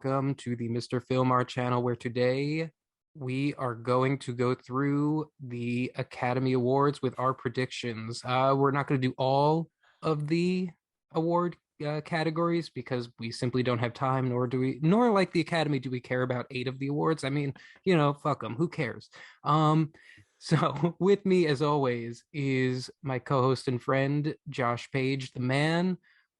welcome to the mrfilmart channel, where today we are going to go through the Academy Awards with our predictions. We're not going to do all of the award categories because we simply don't have time, nor like the Academy do we care about 8 of the awards. I mean, fuck them, who cares? So with me, as always, is my co-host and friend, Josh Page, the man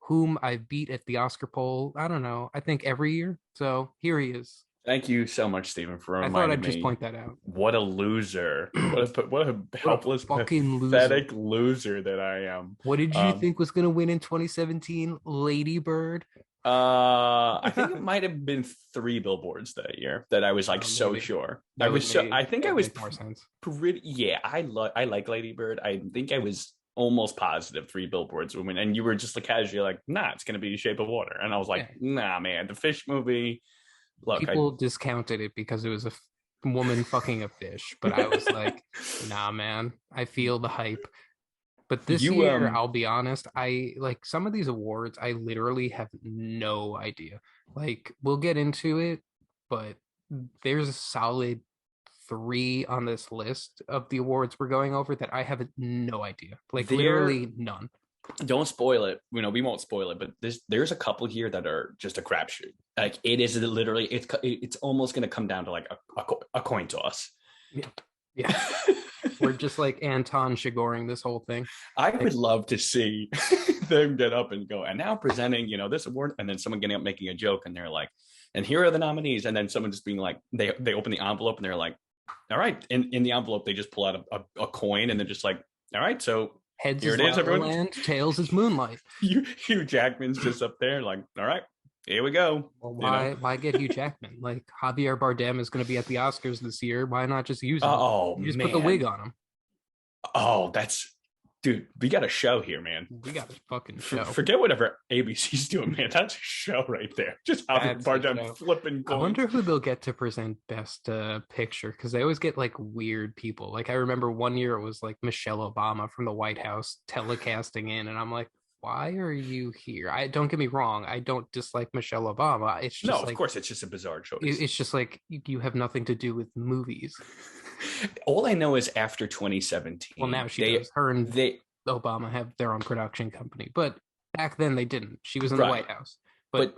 whom I beat at the Oscar poll. I don't know, I think every year. So here he is. Thank you so much, Stephen, for I thought reminding I'd just me. point that out. What a loser! What a What a helpless, fucking loser. pathetic loser that I am. What did you Um, think was going to win in 2017? Lady Bird? I think it might have been 3 billboards that year that I was like so Maybe. sure. That would make I think that I would was make more sense. pretty. Yeah, I like Lady Bird. I think I was almost positive 3 billboards would win, and you were just like casually like, nah, it's gonna be Shape of Water, and I was like, Yeah. nah, man, the fish movie. Look, I People discounted it because it was a woman fucking a fish, but I was like, nah, man, I feel the hype. But this you year, I'll be honest, I like some of these awards, I literally have no idea. Like, we'll get into it, but there's a solid 3 on this list of the awards we're going over that I have no idea. Like, there literally none. don't spoil it. We won't spoil it, but there's a couple here that are just a crapshoot. Like it is literally, it's almost going to come down to like a coin toss. Yeah. Yeah. We're just like Anton Chigoring this whole thing. I would love to see them get up and go, and now presenting, this award, and then someone getting up making a joke, and they're like, and here are the nominees, and then someone just being like, they open the envelope and they're like, all right, in the envelope they just pull out a coin, and they're just like, all right, so Heads here is it is, La La everyone. Land, tails is Moonlight. Hugh Jackman's just up there, like, all right, here we go. Well, why get Hugh Jackman? Like, Javier Bardem is going to be at the Oscars this year. Why not just use him? Oh You just put the wig man. on him. Oh, dude. We got a show here, man. We got a fucking show. Forget whatever ABC's doing, man. That's a show right there. Just Javier Bardem flipping I coins. wonder who they'll get to present Best Picture, because they always get like weird people. Like, I remember one year it was like Michelle Obama from the White House telecasting in, and I'm like, why are you here? I don't get me wrong, I don't dislike Michelle Obama. It's just No, of like, course, it's just a bizarre choice. it's just like you have nothing to do with movies. All I know is after 2017. Well, now she does. Her and Obama have their own production company, but back then they didn't. She was in the White House. But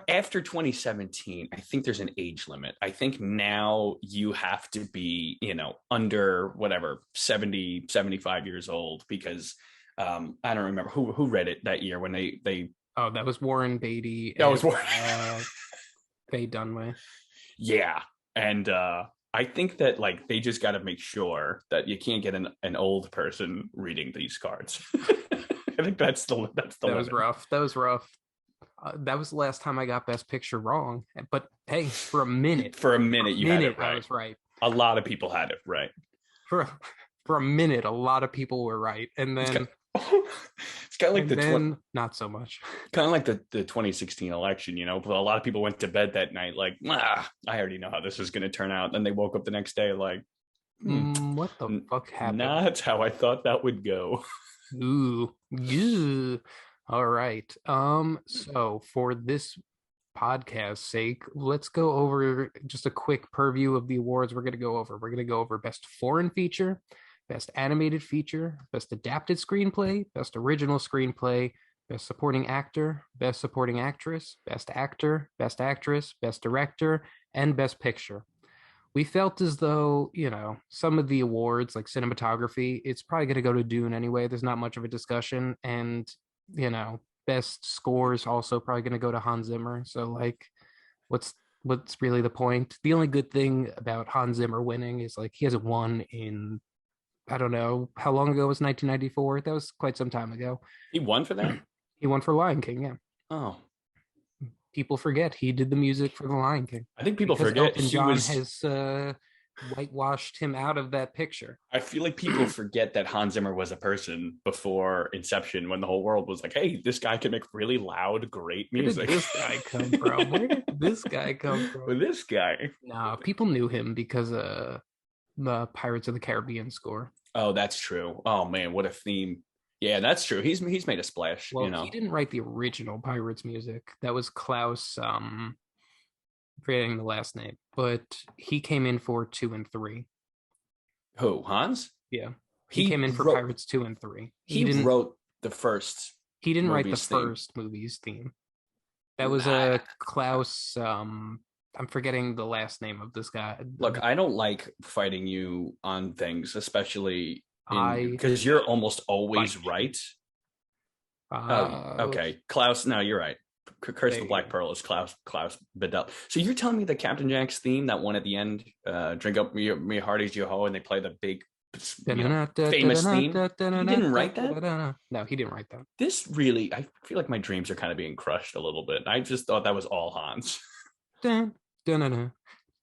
after 2017, I think there's an age limit. I think now you have to be, under whatever, 70, 75 years old, because I don't remember who read it that year when they oh, that was Warren Beatty. That was Warren. Faye Dunaway. Yeah. And I think that like they just got to make sure that you can't get an old person reading these cards. I think that's the that limit. Was rough. That was rough. That was the last time I got Best Picture wrong. But hey, for a minute, you had it right. I was right. A lot of people had it right. For a minute, a lot of people were right, and then it's kind of like not so much. Kind of like the 2016 election, but a lot of people went to bed that night like, I already know how this is going to turn out. Then they woke up the next day like, what the fuck happened? Not how I thought that would go. Ooh, yeah. All right. So for this podcast sake, let's go over just a quick purview of the awards we're going to go over. We're going to go over Best Foreign Feature, Best Animated Feature, Best Adapted Screenplay, Best Original Screenplay, Best Supporting Actor, Best Supporting Actress, Best Actor, Best Actress, Best Director, and Best Picture. We felt as though, some of the awards, like cinematography, it's probably going to go to Dune anyway. There's not much of a discussion. And, best scores also probably going to go to Hans Zimmer. So, like, what's really the point? The only good thing about Hans Zimmer winning is, like, he hasn't won in, I don't know, how long ago was 1994? That was quite some time ago. He won for that? He won for Lion King, yeah. Oh. People forget he did the music for the Lion King. I think people forget Elton John has whitewashed him out of that picture. I feel like people forget that Hans Zimmer was a person before Inception, when the whole world was like, hey, this guy can make really loud, great music. Where did this guy come from? Where did this guy come from? With this guy? No, people knew him because of the Pirates of the Caribbean score. Oh, that's true. Oh, man, what a theme. Yeah, that's true. He's made a splash. Well, he didn't write the original Pirates music. That was Klaus forgetting the last name, but he came in for 2 and 3. Who, Hans? Yeah, he He came in for wrote Pirates 2 and 3. He he didn't. wrote the first He didn't write the movie's theme. first movie's theme. That was I, a Klaus. I'm forgetting the last name of this guy. Look, I don't like fighting you on things, especially in I because you're almost always fight you. right. Oh, Uh, okay. Klaus, no, you're right. Curse of the Black they Pearl is Klaus Bedell. So you're telling me the Captain Jack's theme, that one at the end, drink up me hearties yo ho, and they play the big, famous theme. He didn't write that. No, he didn't write that. This really, I feel like my dreams are kind of being crushed a little bit. I just thought that was all Hans. Dun, dun, dun, dun,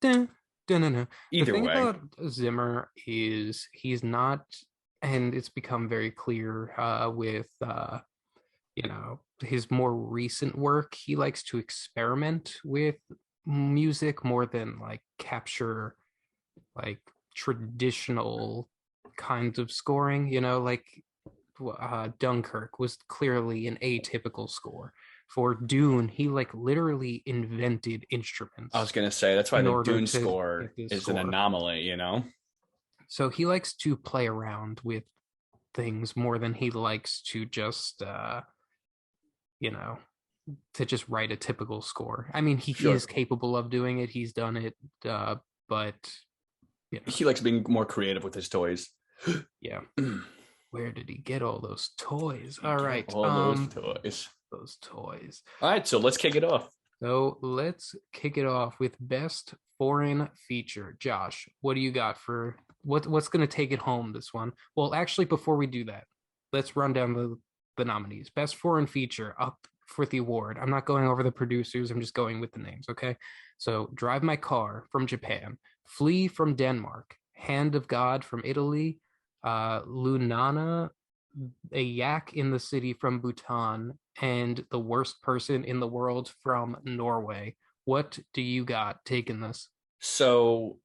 dun, dun, dun. The Either thing way, about Zimmer is he's not, and it's become very clear with his more recent work. He likes to experiment with music more than like capture like traditional kinds of scoring. Like Dunkirk was clearly an atypical score. For Dune, he like literally invented I was instruments gonna say that's why in the order Dune to score get this is an score. anomaly. So he likes to play around with things more than he likes to just you know to just write a typical score. I mean, he is Sure. capable of doing it. He's done it, but He likes being more creative with his toys. yeah. Where did he get all those toys? You All get right, all those toys. those toys. All right, so let's kick it off. So let's kick it off with best foreign feature. Josh, what do you got for what's going to take it home this one? Well, actually, before we do that, let's run down the nominees. Best foreign feature up for the award. I'm not going over the producers. I'm just going with the names. Okay. So Drive My Car from Japan, Flee from Denmark, Hand of God from Italy, Lunana, a yak in the city from Bhutan, and the worst person in the world from Norway. What do you got taking this? So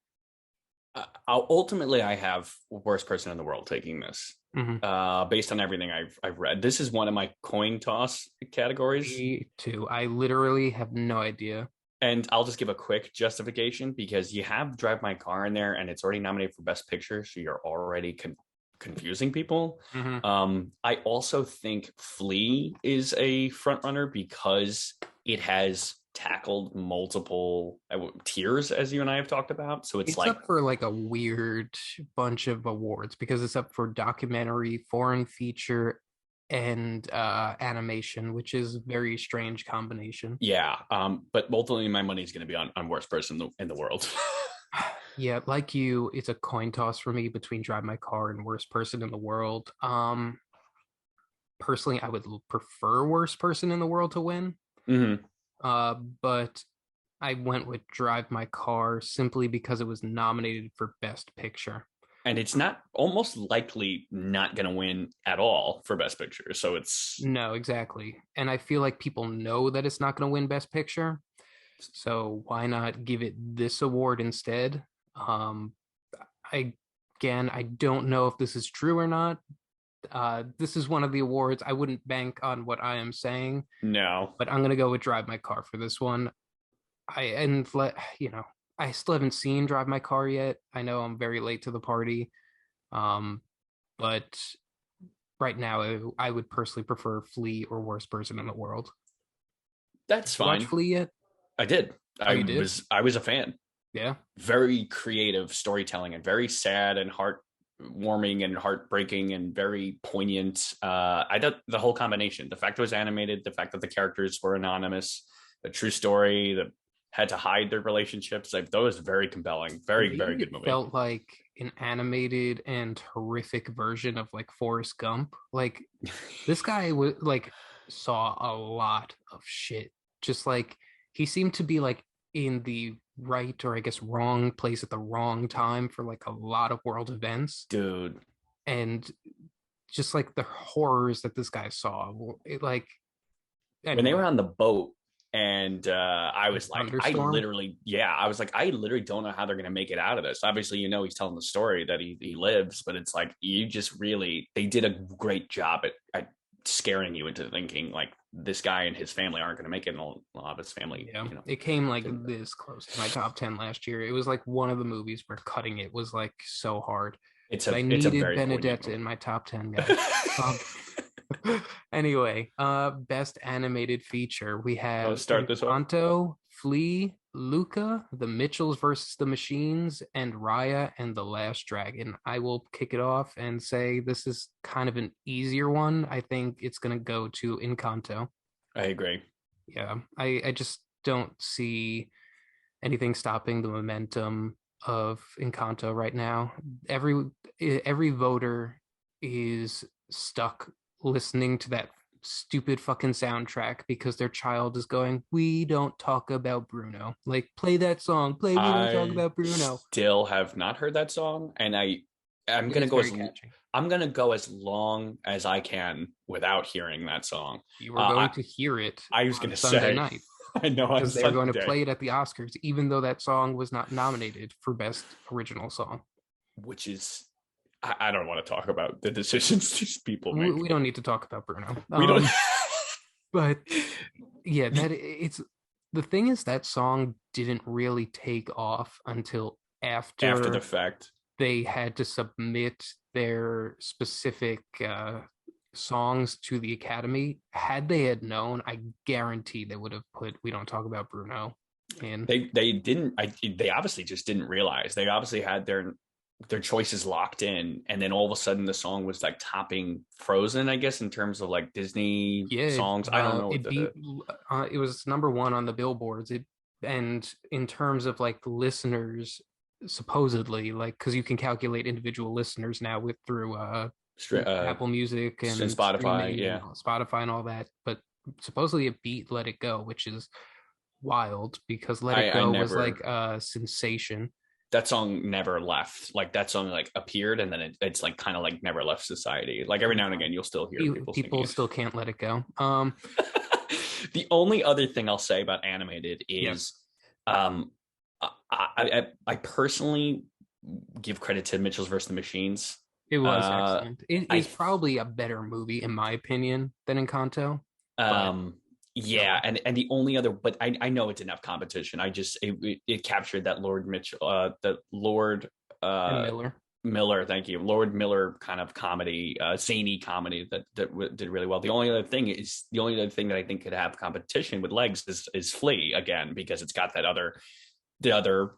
ultimately, I have worst person in the world taking this. Mm-hmm. Based on everything I've read, this is one of my coin toss categories. Me too. I literally have no idea. And I'll just give a quick justification because you have Drive My Car in there and it's already nominated for Best Picture. So you're already confusing people. Mm-hmm. I also think Flea is a front runner because it has tackled multiple tiers, as you and I have talked about. So it's It's like, up for like a weird bunch of awards because it's up for documentary, foreign feature, and animation, which is a very strange combination. yeah. But ultimately, my money is going to be on worst person in the world. Yeah, like you, it's a coin toss for me between Drive My Car and Worst Person in the World. Personally, I would prefer Worst Person in the World to win. Mm-hmm. But I went with Drive My Car simply because it was nominated for Best Picture. And it's not almost likely not going to win at all for Best Picture. So it's No, exactly. And I feel like people know that it's not going to win Best Picture. So why not give it this award instead? Um, I Again, I don't know if this is true or not. This is one of the awards. I wouldn't bank on what I am saying, no. but I'm gonna go with Drive My Car for this one. I still haven't seen Drive My Car yet. I know I'm very late to the party, um, but right now I would personally prefer Flea or Worst Person in the World. That's You watch fine. Flea yet? I did. Oh, I you did? was I was a fan. Yeah. Very creative storytelling and very sad and heartwarming and heartbreaking and very poignant. I thought the whole combination, the fact it was animated, the fact that the characters were anonymous, a true story that had to hide their relationships, like that was very compelling. To Very, very me, good it movie. felt like an animated and horrific version of like Forrest Gump. Like this guy was like saw a lot of shit. Just like he seemed to be like in the right or I guess wrong place at the wrong time for like a lot of world events. Dude, And just like the horrors that this guy saw, it like when they were anyway, on the boat and I the was like, thunderstorm. I was like, I literally don't know how they're going to make it out of this. Obviously, he's telling the story that he lives, but it's like, you just really, they did a great job at scaring you into thinking like this guy and his family aren't going to make it, and a lot of his family, Yeah, it came like didn't. this close to my top 10 last year. It was like one of the movies where cutting it was like so hard. But I It's a needed very poignant Benedetta movie. in my top 10, guys. Um, anyway, best animated feature. We I'll have start this off. Encanto, Flea, Luca, The Mitchells versus the Machines, and Raya and the Last Dragon. I will kick it off and say this is kind of an easier one. I think it's going to go to Encanto. I agree. Yeah, I just don't see anything stopping the momentum of Encanto right now. Every every voter is stuck listening to that stupid fucking soundtrack because their child is going, "We don't talk about Bruno." Like, play that song. Play "We Don't Talk I About Bruno." still have not heard that song, and I'm It gonna is go very as catchy. I'm gonna go as long as I can without hearing that song. You are going I to hear it I was on gonna Sunday say, night I know on because they're going to Sunday, play it at the Oscars, even though that song was not nominated for Best Original Song. which is I don't want to talk about the decisions these people We make. don't need to talk about Bruno. We don't. But yeah, the that it's the thing is that song didn't really take off until After the after fact, they had to submit their specific songs to the Academy. Had they had known, I guarantee they would have put "We Don't Talk About Bruno" in. they didn't. They obviously just didn't realize. They obviously had their choices locked in, and then all of a sudden the song was like topping Frozen, I guess, in terms of like Disney Yeah, songs. I don't know what it beat. the It was number one on the billboards. It and in terms of like listeners, supposedly, like because you can calculate individual listeners now with through uh Apple Music in and Spotify. streaming and Yeah, Spotify and all that. But supposedly it beat Let It Go, which is wild because Let It I Go was like never a sensation. that song never left. Like that song like appeared, and then it's like kind of like never left society. Like every now and again, you'll still hear people singing People it. still can't let it go. The only other thing I'll say about animated Yeah, is, um, I personally give credit to Mitchell's versus the Machines. it was Uh, excellent. It I is probably a better movie in my opinion than Encanto, but um yeah, still. and the only other, but I know it's enough competition. I just it captured that Lord Mitchell, the Lord And uh Miller. Miller, thank you, Lord Miller kind of comedy, zany comedy did really well. The only other thing that I think could have competition with legs is Flea again because it's got that other the other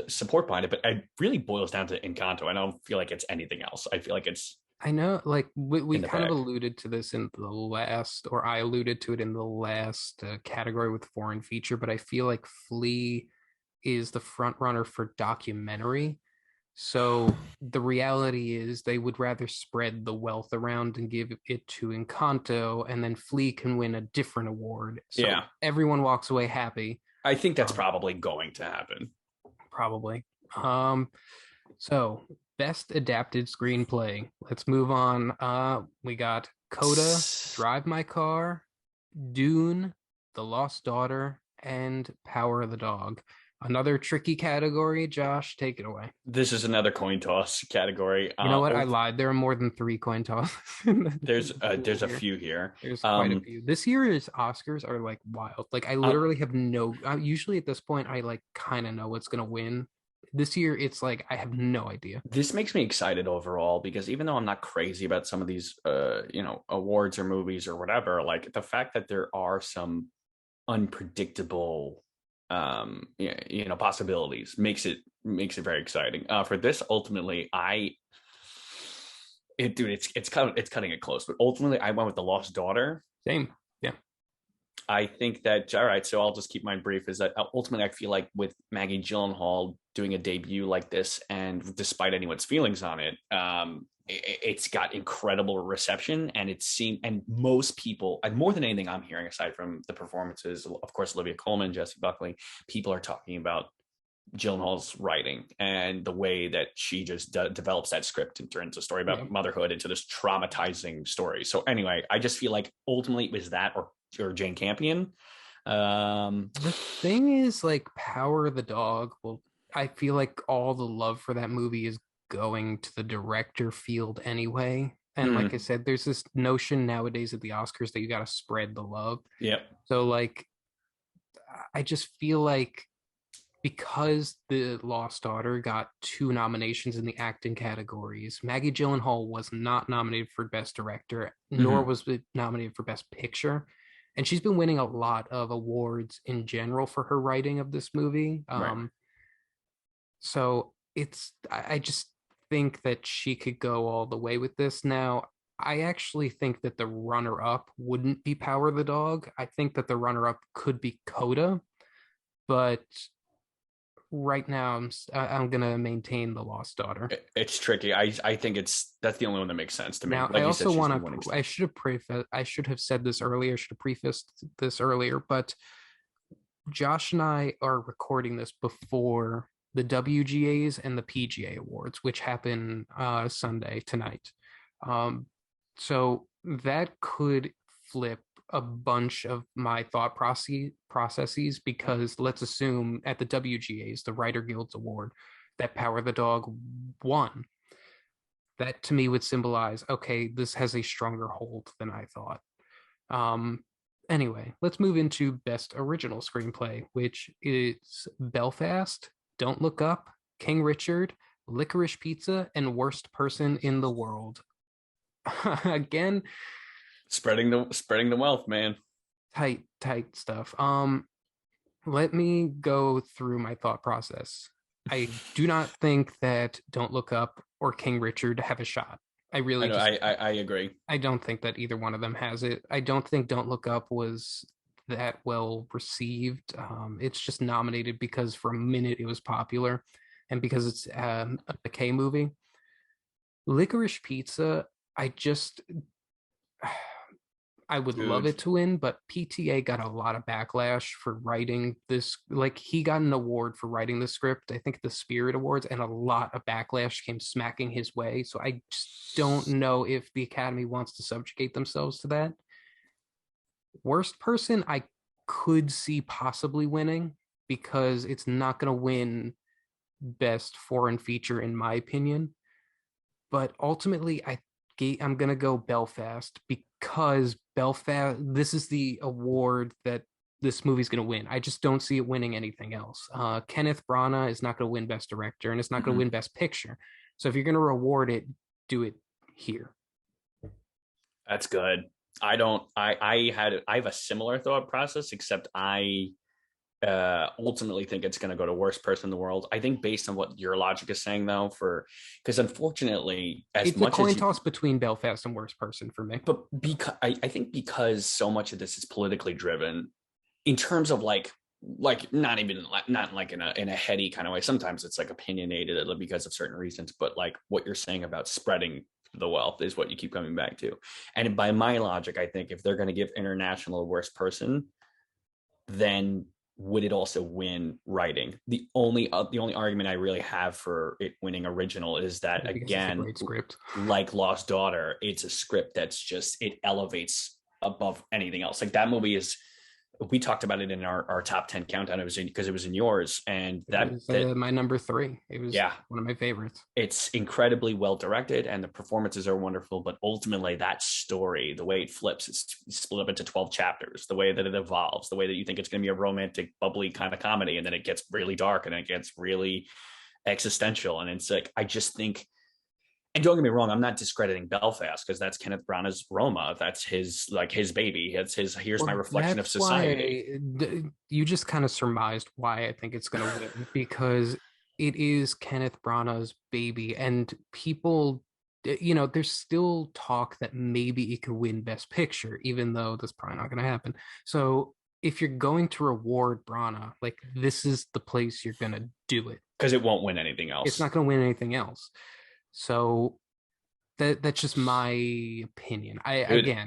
support behind it. But it really boils down to Encanto. I don't feel like it's anything else. I feel like it's I know, like we in the kind of bag. alluded to this in the last, or I alluded to it in the last category with foreign feature, but I feel like Flea is the front runner for documentary. So the reality is they would rather spread the wealth around and give it to Encanto, and then Flea can win a different award. So Yeah, everyone walks away happy. I think that's Um, probably going to happen. Probably. So best adapted screenplay. Let's move on. We got Coda, Drive My Car, Dune, The Lost Daughter, and Power of the Dog. Another tricky category. Josh, take it away. This is another coin toss category. You know what? I lied. There are more than three coin tosses in the pool There's a here. few here. There's quite a Um, few. This year's Oscars are like wild. Like I uh, literally have no. Usually at this point, I like kind of know what's gonna win. This year, it's like I have no idea. this makes me excited overall because even though I'm not crazy about some of these awards or movies or whatever, like the fact that there are some unpredictable possibilities makes it very exciting. For this, ultimately, it's cutting it close, but ultimately I went with The Lost Daughter. Same. Yeah. I think that all right, so I'll just keep mine brief. Is that ultimately I feel like with Maggie Gyllenhaal doing a debut like this, and despite anyone's feelings on it, it's got incredible reception, and it's seen, and most people, and more than anything, I'm hearing aside from the performances, of course, Olivia Colman, Jesse Buckley, people are talking about Gyllenhaal's writing and the way that she just develops that script and turns a story Yeah. about motherhood into this traumatizing story. So anyway, I just feel like ultimately it was that or Jane Campion. The thing is, like, Power of the Dog. Well, I feel like all the love for that movie is going to the director field anyway. And like I Mm, said, there's this notion nowadays at the Oscars that you got to spread the love. yep. So like I just feel like because The Lost Daughter got two nominations in the acting categories, Maggie Gyllenhaal was not nominated for Best Director, nor Hmm. was it nominated for Best Picture. And she's been winning a lot of awards in general for her writing of this movie. Right. So I just think that she could go all the way with this. Now, I actually think that the runner up wouldn't be Power the Dog. I think that the runner up could be Coda, but right now I'm gonna maintain the Lost Daughter. It's tricky. I think that's the only one that makes sense to me. Now, I Like you said, also she's want been winning to. I stuff. should have I should have said this earlier. I should have prefaced this earlier, but Josh and I are recording this before the WGAs and the PGA Awards, which happen Sunday tonight. Um, so that could flip a bunch of my processes because let's assume at the WGAs, the Writer Guild's Award, that Power the Dog won. That to me would symbolize, okay, this has a stronger hold than I thought. Um, anyway, let's move into Best Original Screenplay, which is Belfast, Don't Look Up, King Richard, Licorice Pizza, and Worst Person in the World. Again, Spreading the wealth, man. tight stuff. Let me go through my thought process. I do not think that Don't Look Up or King Richard have a shot. I I really know. just I agree. I don't think that either one of them has it. I don't think Don't Look Up was that well received. It's just nominated because for a minute it was popular and because it's a McKay movie. Licorice Pizza, I just I would love Dude, it to win, but PTA got a lot of backlash for writing this. Like he got an award for writing the script, I think the Spirit Awards, and a lot of backlash came smacking his way. So I just don't know if the Academy wants to subjugate themselves to that. Worst person, I could see possibly winning because it's not going to win best foreign feature in my opinion. But ultimately, I'm gonna go Belfast because Belfast. This is the award that this movie's gonna win. I just don't see it winning anything else. Kenneth Branagh is not gonna win Best Director, and it's not gonna mhm. win Best Picture. So if you're gonna reward it, do it here. That's good. I don't. I have a similar thought process, except I ultimately think it's going to go to worst person in the world. I think based on what your logic is saying, though, for because unfortunately, as It's a much as coin you, toss between Belfast and Worst Person for me. but because I think because so much of this is politically driven, in terms of like not like in a heady kind of way. Sometimes it's like opinionated because of certain reasons, but like what you're saying about spreading the wealth is what you keep coming back to. And by my logic, I think if they're going to give international worst person, then would it also win writing? The only argument I really have for it winning original is that Because it's a again, great script. like Lost Daughter, it's a script that's just it elevates above anything else. Like that movie is we talked about it in our top 10 countdown. It was in because it was in yours. And It was that my number three. It was yeah, one of my favorites. it's incredibly well directed and the performances are wonderful, but ultimately that story, the way it flips, it's split up into 12 chapters, the way that it evolves, the way that you think it's going to be a romantic bubbly kind of comedy, and then it gets really dark and it gets really existential. And it's like I just think, and don't get me wrong, I'm not discrediting Belfast because that's Kenneth Branagh's Roma, that's his baby, it's his here's my Well, reflection of that's why society. you just kind of surmised why I think it's going to win because it is Kenneth Branagh's baby, and people, there's still talk that maybe it could win Best Picture, even though that's probably not going to happen. So if you're going to reward Branagh, like this is the place you're going to do it. Because it won't win anything It's else. not going to win anything else. So that's just my opinion. Dude,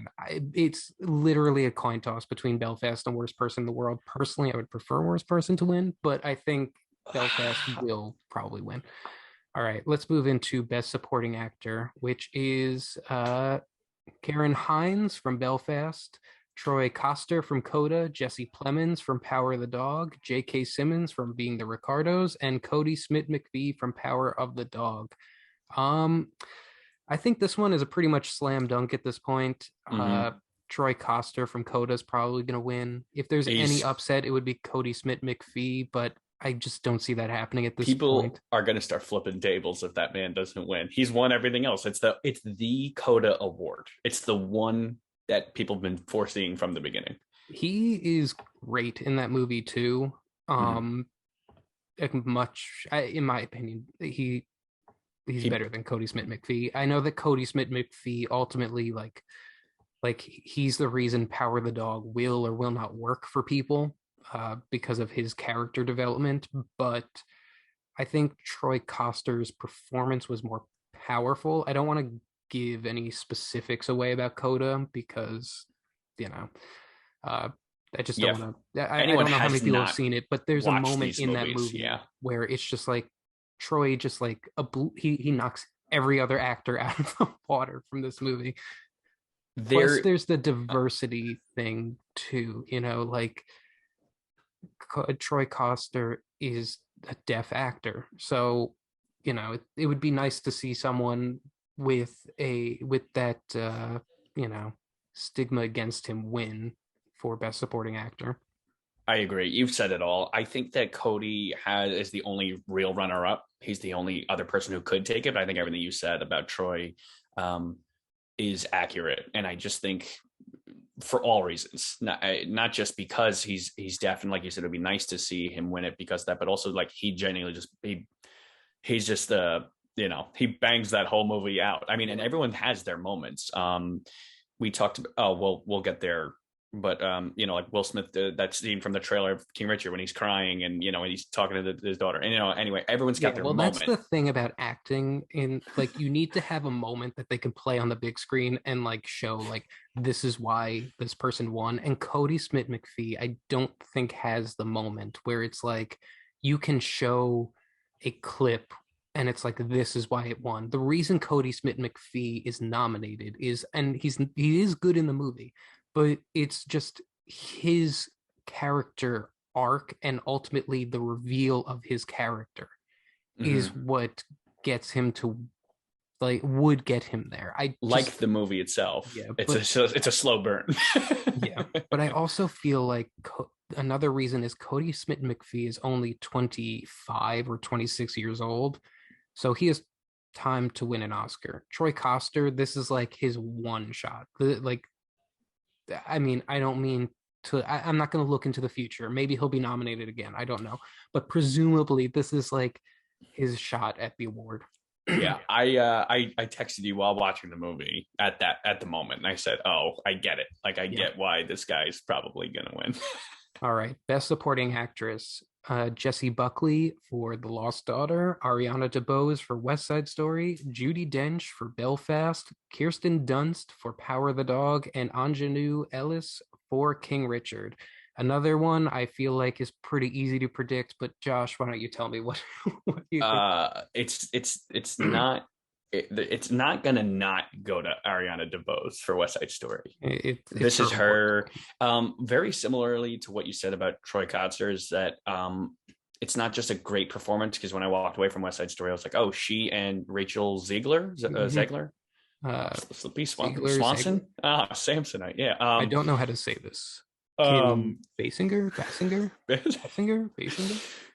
It's literally a coin toss between Belfast and Worst Person in the World. Personally, I would prefer Worst Person to win, but I think Belfast will probably win. All right, let's move into Best Supporting Actor, which is Karen Hines from Belfast, Troy Coster from Coda, Jesse Plemons from Power of the Dog, J.K. Simmons from Being the Ricardos, and Cody Smith McPhee from Power of the Dog. Um, I think this one is a pretty much slam dunk at this point. Mm-hmm. Troy Coster from Coda is probably going to win. If there's any He's upset, it would be Cody Smith McPhee, but I just don't see that happening at this People point. are going to start flipping tables if that man doesn't win. He's won everything else. It's the Coda Award. It's the one that people have been foreseeing from the beginning. He is great in that movie too. Mm-hmm. Um, in my opinion, he's He better than Cody Smith McPhee. I know that Cody Smith McPhee ultimately like he's the reason Power the Dog will or will not work for people because of his character development. But I think Troy Coster's performance was more powerful. I don't want to give any specifics away about Coda because you know uh, I just Yeah. don't want to. I Anyone don't know how many has people have not seen it, but there's a watched moment these in that movies. movie Yeah. where it's just like Troy just like he knocks every other actor out of the water from this movie. Plus, There there's the diversity thing too. Like Troy Coster is a deaf actor, so it would be nice to see someone with that you know stigma against him win for best supporting actor. I agree. You've said it all. I think that Cody is the only real runner up. He's the only other person who could take it. But I think everything you said about Troy um, is accurate. And I just think for all reasons, not just because he's deaf, and like you said, it'd be nice to see him win it because of that, but also like he genuinely he's just he bangs that whole movie out. I mean, and everyone has their moments. We talked about, we'll get there, but like Will Smith, that scene from the trailer of King Richard when he's crying and and he's talking to his daughter, and anyway, everyone's got Yeah, their well, that's moment. the thing about acting in like you need to have a moment that they can play on the big screen and like show like this is why this person won. And Cody Smith McPhee, I don't think has the moment where it's like you can show a clip and it's like this is why it won. The reason Cody Smith McPhee is nominated is and he is good in the movie, but it's just his character arc and ultimately the reveal of his character is Mm-hmm. what gets him to like would get him there. I Like just the movie itself, yeah, it's but it's a slow burn. yeah, but I also feel like another reason is Cody Smith McPhee is only 25 or 26 years old, so he has time to win an Oscar. Troy Coster, this is like his one shot. Like, I mean, I don't mean to. I'm not going to look into the future. Maybe he'll be nominated again. I don't know, but presumably this is like his shot at the award. Yeah, I texted you while watching the movie at the moment, and I said, "Oh, I get it. Like, I Yeah. get why this guy's probably gonna win." All right. Best Supporting Actress: Jessie Buckley for The Lost Daughter, Ariana DeBose for West Side Story, Judi Dench for Belfast, Kirsten Dunst for Power of the Dog, and Anjanou Ellis for King Richard. Another one I feel like is pretty easy to predict, but Josh, why don't you tell me what what do you think? It's not it's not gonna not go to Ariana DeBose for West Side Story. It's This her is award. her. Very similarly to what you said about Troy Kotzer, is that it's not just a great performance, because when I walked away from West Side Story, I was like, oh, she and Rachel Mm-hmm. Zegler, Uh, Slippy Ziegler. Swanson, Samsonite, yeah. I don't know how to say this. Kim Um, Basinger.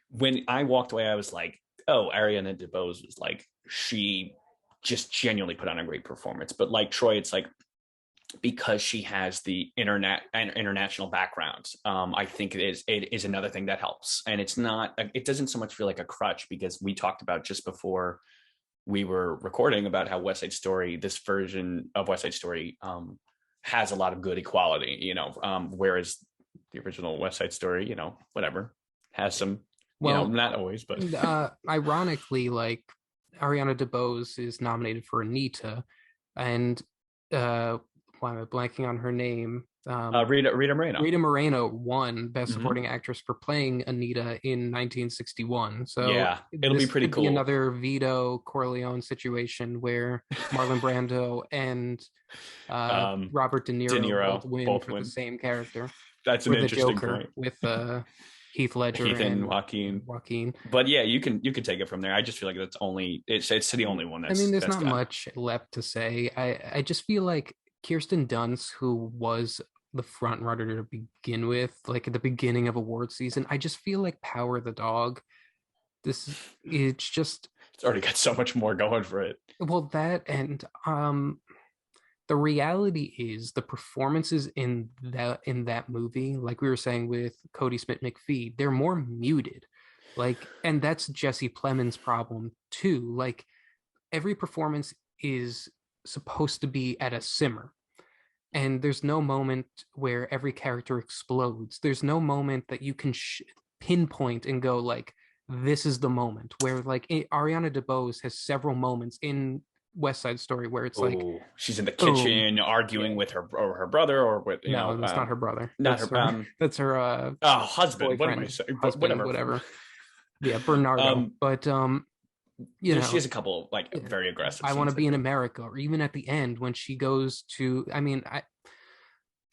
when I walked away, I was like, oh, Ariana DeBose was like, she just genuinely put on a great performance. But like Troy, it's like, because she has the internet and international background, I think it is another thing that helps. And it doesn't so much feel like a crutch, because we talked about just before we were recording about how this version of West Side Story, has a lot of good equality, whereas the original West Side Story, whatever, has some, Well, not always, but ironically, like Ariana DeBose is nominated for Anita, and uh, why am I blanking on her name? Rita Moreno. Rita Moreno won Best Mm-hmm. Supporting Actress for playing Anita in 1961. So Yeah, it'll be this pretty could be cool. another Vito Corleone situation where Marlon Brando and um, Robert De De Niro both Niro win both for the win. same character, That's an or the interesting Joker point. with Heath Ledger Heath and and Joaquin. Joaquin. But yeah, you can take it from there. I just feel like it's the only one I mean, there's that's not got. much left to say. I just feel like Kirsten Dunst, who was the front runner to begin with, like at the beginning of award season, I just feel like Power the Dog. It's just It's already got so much more going for it. well that and the reality is the performances in that movie, like we were saying with Cody Smith McPhee, they're more muted. Like, and that's Jesse Plemons' problem too. Like every performance is supposed to be at a simmer, and there's no moment where every character explodes. There's no moment that you can pinpoint and go like, this is the moment where like Ariana DeBose has several moments in West Side Story where it's like, Oh, she's in the boom, kitchen yeah. arguing with her brother or with No, that's not her brother. not her That's her husband. What am I boyfriend, saying? But husband, whatever. whatever. Yeah, Bernardo. um, But you she know, has a couple like very aggressive I want to scenes be like in that. America, or even at the end when she goes to, I mean,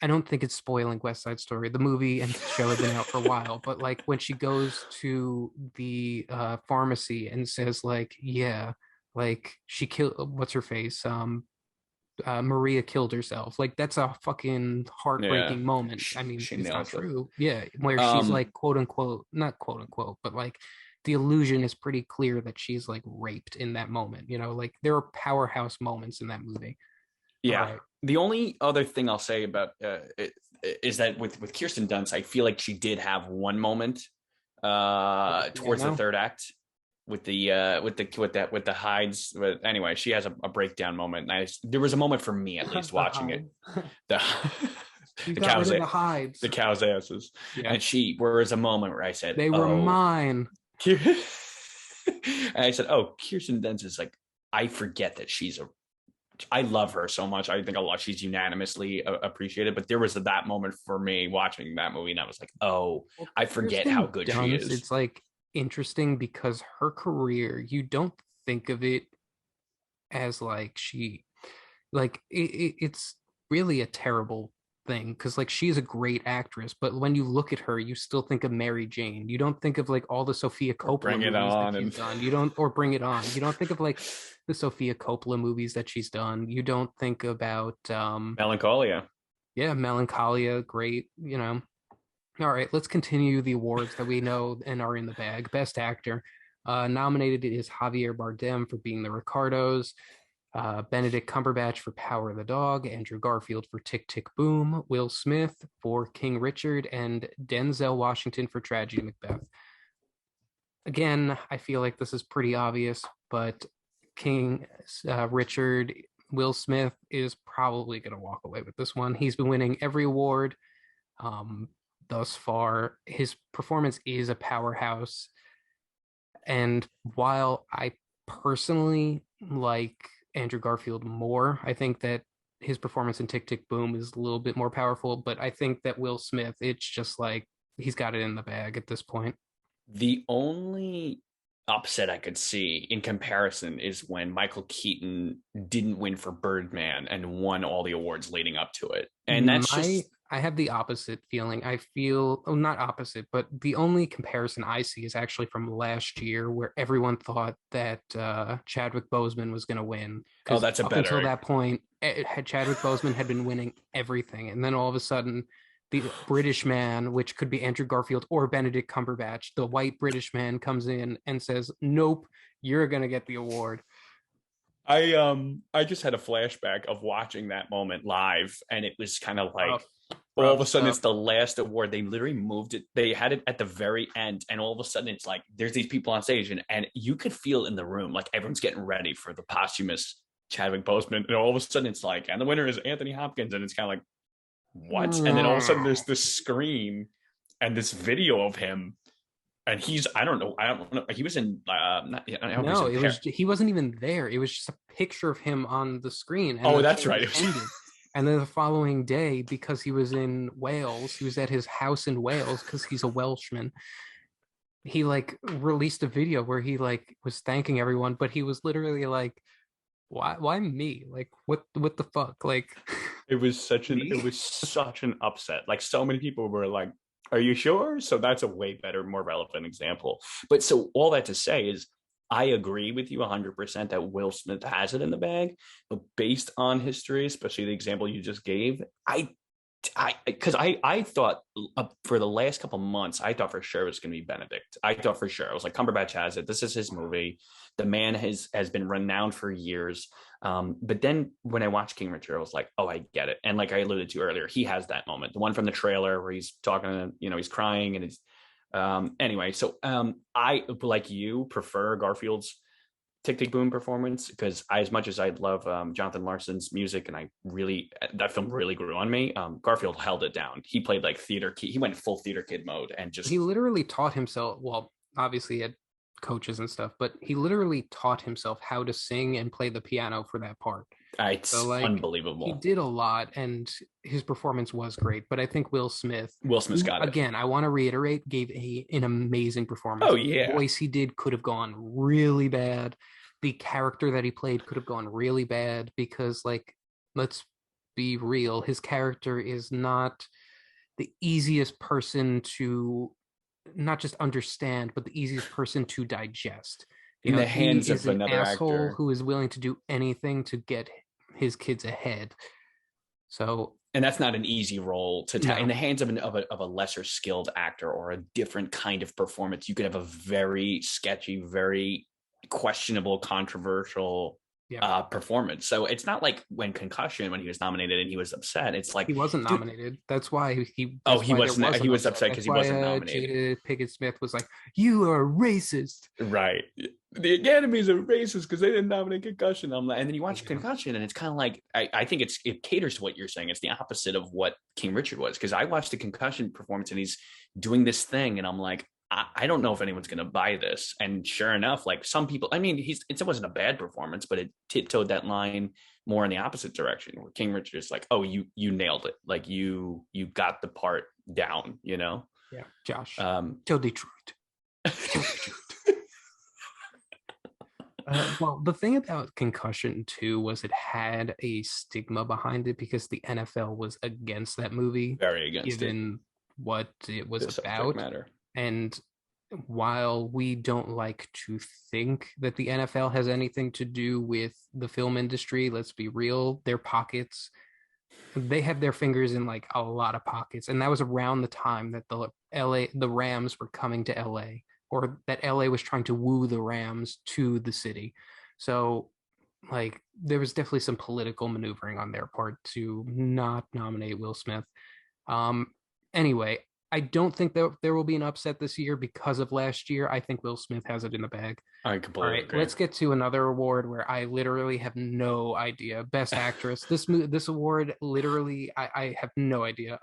I don't think it's spoiling West Side Story. The movie and show have been out for a while, but like when she goes to the pharmacy and says like, yeah, like she killed what's her face, Maria killed herself. Like that's a fucking Yeah, heartbreaking moment. I mean, she it's not nails it. true. Yeah, where she's Um, like quote unquote, not quote unquote, but like the illusion is pretty clear that she's like raped in that moment. You know, like there are powerhouse moments in that movie. All yeah. right. The only other thing I'll say about it is that with Kirsten Dunst, I feel like she did have one moment With the towards the piano. third act with the hides. But anyway, she has a breakdown moment. And there was a moment for me at least The watching it. hide. The You the got rid cows of the hides. the cows asses, Yeah. and there was a moment where I said, They were "Oh," mine. and I said, "Oh, Kirsten Dunst is like." I forget that I love her so much. I think a lot she's unanimously appreciated. But there was that moment for me watching that movie, and I was like, "Oh, Well, I forget how Kirsten good she Dunst, is." it's like interesting because her career, you don't think of it as like it's really a terrible thing because like she's a great actress, but when you look at her, you still think of Mary Jane. You don't think of like all the Sophia Or Coppola Bring It movies that On she's and done. You don't or Bring It On. You don't think of like the Sophia Coppola movies that she's done. You don't think about Melancholia. yeah, Melancholia, great, you know. All right, let's continue the awards that we know and are in the bag. Best actor. Nominated is Javier Bardem for being the Ricardos, Benedict Cumberbatch for Power of the Dog, Andrew Garfield for Tick Tick Boom, Will Smith for King Richard, and Denzel Washington for Tragedy Macbeth. Again, I feel like this is pretty obvious, but King Richard, Will Smith is probably going to walk away with this one. He's been winning every award um, thus far. His performance is a powerhouse. And while I personally like Andrew Garfield more, I think that his performance in Tick Tick Boom is a little bit more powerful. But I think that Will Smith, it's just like he's got it in the bag at this point. The only upset I could see in comparison is when Michael Keaton didn't win for Birdman and won all the awards leading up to it. And that's My just I have the opposite feeling. I feel, oh, not opposite, but the only comparison I see is actually from last year, where everyone thought that Chadwick Boseman was going to win oh, because that's a up until better that point, Chadwick Boseman had been winning everything, and then all of a sudden, the British man, which could be Andrew Garfield or Benedict Cumberbatch, the white British man comes in and says, "Nope, you're going to get the award." I just had a flashback of watching that moment live, and it was kind of like Rough, all of rough a sudden stuff. it's the last award. They literally moved it. They had it at the very end, and all of a sudden it's like there's these people on stage, and you could feel in the room like everyone's getting ready for the posthumous Chadwick Boseman, and all of a sudden it's like, and the winner is Anthony Hopkins, and it's kind of like what? And then all of a sudden there's this screen and this video of him, and I don't know, he was in not, I don't know if he's No, in it was Paris. he wasn't even there. It was just a picture of him on the screen, and Oh, the that's thing right. just ended. And then the following day, because he was in Wales, he was at his house in Wales because he's a Welshman. He like released a video where he like was thanking everyone, but he was literally like, why me? Like what the fuck? Like It was me? such an upset. Like so many people were like Are you sure? So that's a way better, more relevant example. But so all that to say is, I agree with you 100% that Will Smith has it in the bag. But based on history, especially the example you just gave, because I thought for the last couple months, I thought for sure it was going to be Benedict. I thought for sure. I was like, Cumberbatch has it. This is his movie. The man has been renowned for years. But then when I watched King Richard, I was like, oh, I get it. And like I alluded to earlier, he has that moment, the one from the trailer where he's talking to, he's crying and it's anyway. So I, like you, prefer Garfield's Tick Tick Boom performance because as much as I love Jonathan Larson's music and that film really grew on me, Garfield held it down. He played like theater kid. He went full theater kid mode and He just literally taught himself, well, obviously he had coaches and stuff, but he literally taught himself how to sing and play the piano for that part. So it's like he unbelievable. did a lot and his performance was great. But I think Will Smith, Will Smith's got it. again, I want to reiterate, gave an amazing performance. Oh The yeah, voice he did could have gone really bad. The character that he played could have gone really bad because, like, let's be real, his character is not the easiest person to not just understand, but the easiest person to digest. in the He hands is of an another asshole actor. who is willing to do anything to get his kids ahead. So, And that's not an easy role in no, the hands of a lesser skilled actor or a different kind of performance. You could have a very sketchy, very questionable, controversial yeah, performance. So it's not like when he was nominated and he was upset. It's like, he wasn't dude, nominated. That's why he. oh, That's he why there wasn't. was He an was upset. upset because That's he why wasn't nominated. Jada Pinkett Smith was like, "You are racist." Right. The Academy's a racist because they didn't nominate Concussion. I'm like, and then you watch Yeah. Concussion, and it's kind of like I think it caters to what you're saying. It's the opposite of what King Richard was because I watched the Concussion performance and he's doing this thing, and I'm like, I don't know if anyone's going to buy this. And sure enough, like some people, I mean, it wasn't a bad performance, but it tiptoed that line more in the opposite direction. Where King Richard is like, oh, you nailed it, like you got the part down, you know. Yeah, Josh, Um, tell the truth. Tell the truth. Well, the thing about concussion too was it had a stigma behind it because the NFL was against that movie, very against it. given what it was The subject about. matter. And while we don't like to think that the NFL has anything to do with the film industry, let's be real, their pockets, they have their fingers in like a lot of pockets. And that was around the time that the Rams were coming to LA, or that LA was trying to woo the Rams to the city. So like there was definitely some political maneuvering on their part to not nominate Will Smith. Um, anyway, I don't think that there will be an upset this year because of last year. I think Will Smith has it in the bag. I All completely right, agree. let's get to another award where I literally have no idea. Best Actress. This award literally I have no idea.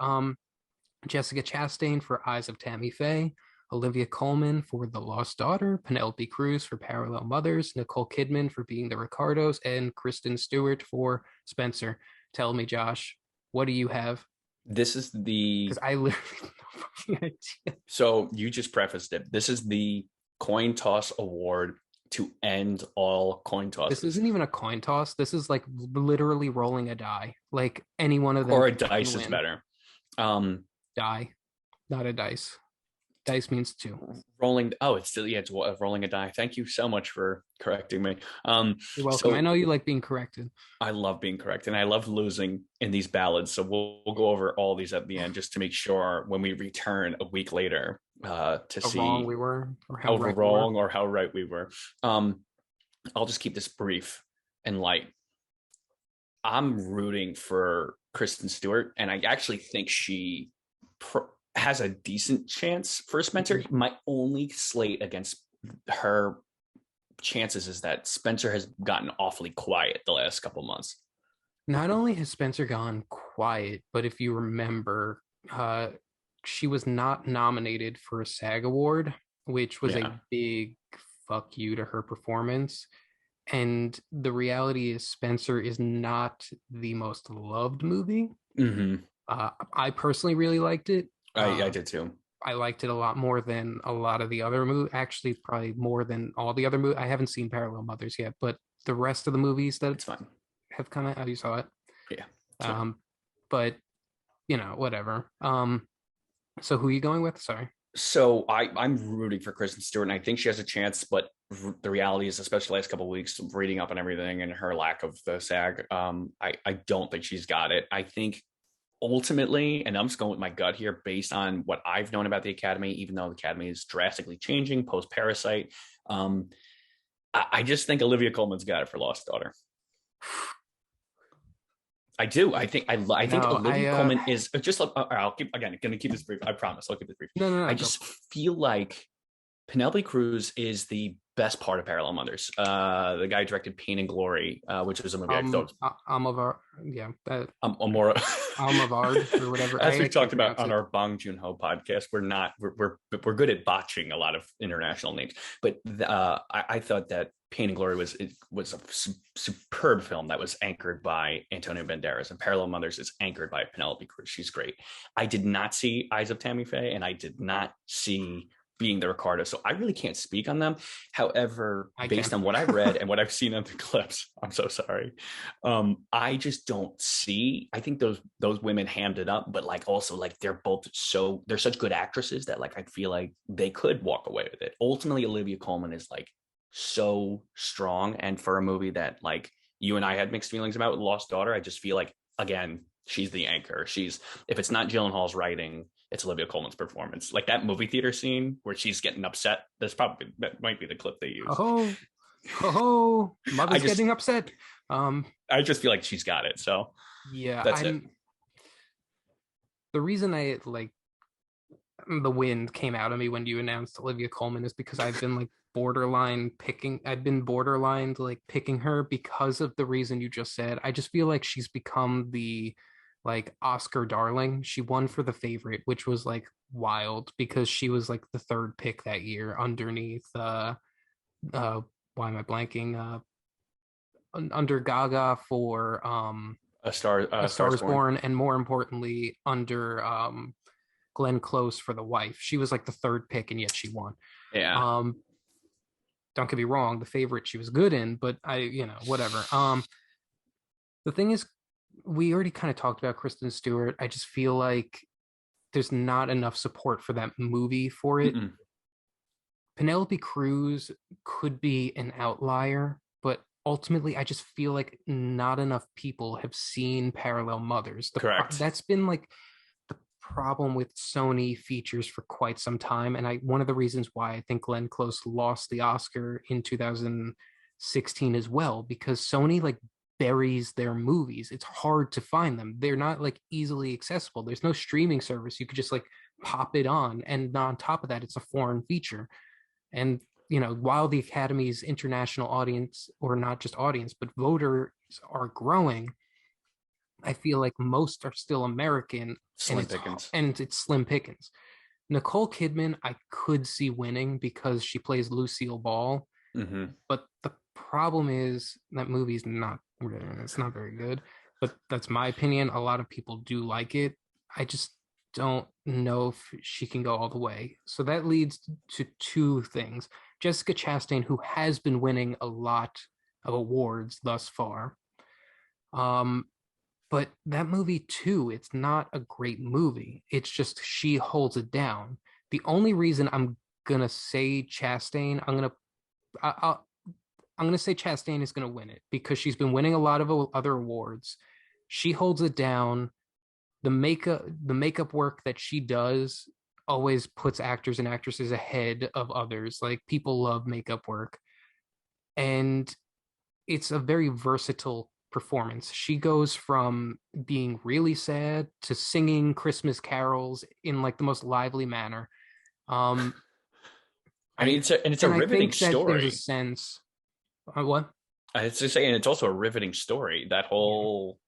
Jessica Chastain for Eyes of Tammy Faye, Olivia Colman for The Lost Daughter, Penelope Cruz for Parallel Mothers, Nicole Kidman for Being the Ricardos, and Kristen Stewart for Spencer. Tell me, Josh, what do you have? This is the Because I literally have no fucking idea. so you just prefaced it. This is the coin toss award to end all coin This tosses. isn't even a coin toss. This is like literally rolling a die. Like any one of them Or a can dice is win. better. Um Die, not a dice. Dice means two. rolling it's still it's rolling a die. Thank you so much for correcting me. You're welcome. I So know you like being corrected. I love being correct and I love losing in these ballads. So we'll go over all these at the end just to make sure when we return a week later to How wrong see we were, or how how right we were. wrong or how right we were. Um, I'll just keep this brief and light. I'm rooting for Kristen Stewart, and I actually think she has a decent chance for Spencer. My only slate against her chances is that Spencer has gotten awfully quiet the last couple months. Not only has Spencer gone quiet, but if you remember, uh, she was not nominated for a SAG award, which was a Yeah. big fuck you to her performance. And the reality is, Spencer is not the most loved movie. Mm-hmm. I personally really liked it. I Uh, did too. I liked it a lot more than a lot of the other movies. Actually, probably more than all the other movies. I haven't seen Parallel Mothers yet, but the rest of the movies that It's fine. have come out, you saw it. Yeah, it's fine. Um, but whatever. So who are you going with? Sorry. So I'm rooting for Kristen Stewart, and I think she has a chance. But the reality is, especially the last couple of weeks, reading up on everything and her lack of the SAG, I don't think she's got it. I think ultimately, and I'm just going with my gut here, based on what I've known about the Academy, even though the Academy is drastically changing post Parasite. Um, I just think Olivia Colman's got it for Lost Daughter. I do. I think No, Olivia Colman is just. I'll keep again. Going to keep this brief. I promise. I'll keep this brief. no, I go just for it. feel like Penelope Cruz is the best part of Parallel Mothers. The guy directed Pain and Glory, which was a movie I thought Almovar, yeah, more. Almavard or whatever. As I we've can't talked about pronounce on it. our Bong Joon Ho podcast, we're good at botching a lot of international names. But I thought that Pain and Glory was a superb film that was anchored by Antonio Banderas, and Parallel Mothers is anchored by Penelope Cruz. She's great. I did not see Eyes of Tammy Faye, and I did not see Being the Ricardo, so I really can't speak on them. However, I based can. on what I've read and what I've seen on the clips, I'm so sorry. I just don't see. I think those women hammed it up, but like also like they're such good actresses that like I feel like they could walk away with it. Ultimately, Olivia Colman is like so strong, and for a movie that like you and I had mixed feelings about with Lost Daughter, I just feel like again she's the anchor. She's if it's not Gyllenhaal's writing, it's Olivia Colman's performance. Like that movie theater scene where she's getting upset. That might be the clip they use. Oh, oh, I mother's just getting upset. Um, I just feel like she's got it. So yeah, that's it. I'm the reason I like the wind came out of me when you announced Olivia Colman is because I've been borderline like picking her because of the reason you just said. I just feel like she's become the like Oscar darling. She won for The Favorite, which was like wild because she was like the third pick that year underneath uh why am I blanking? Under Gaga for A Star Stars is Born. Born, and more importantly under Glenn Close for The Wife. She was like the third pick, and yet she won. Yeah. Um, don't get me wrong, The Favorite she was good in, but whatever. The thing is, we already kind of talked about Kristen Stewart. I just feel like there's not enough support for that movie for it. Mm-mm. Penelope Cruz could be an outlier, but ultimately, I just feel like not enough people have seen Parallel Mothers. Correct. That's been like the problem with Sony features for quite some time, and I one of the reasons why I think Glenn Close lost the Oscar in 2016 as well, because Sony like buries their movies. It's hard to find them. They're not like easily accessible. There's no streaming service you could just like pop it on, and on top of that, it's a foreign feature. And while the Academy's international audience, or not just audience, but voters are growing, I feel like most are still American, and Slim it's Pickens. and it's slim pickings. Nicole Kidman, I could see winning because she plays Lucille Ball, Mm-hmm. but the problem is that movie's not it's not very good. But that's my opinion. A lot of people do like it. I just don't know if she can go all the way. So that leads to two things. Jessica Chastain, who has been winning a lot of awards thus far. Um, but that movie too, it's not a great movie. It's just she holds it down. The only reason I'm gonna say Chastain, I'm gonna say Chastain is gonna win it because she's been winning a lot of other awards. She holds it down. The makeup work that she does always puts actors and actresses ahead of others. Like people love makeup work, and it's a very versatile performance. She goes from being really sad to singing Christmas carols in like the most lively manner. Um, I mean, I it's a and I riveting think that there's a story. sense. What? It's just saying it's also a riveting story. That Yeah. whole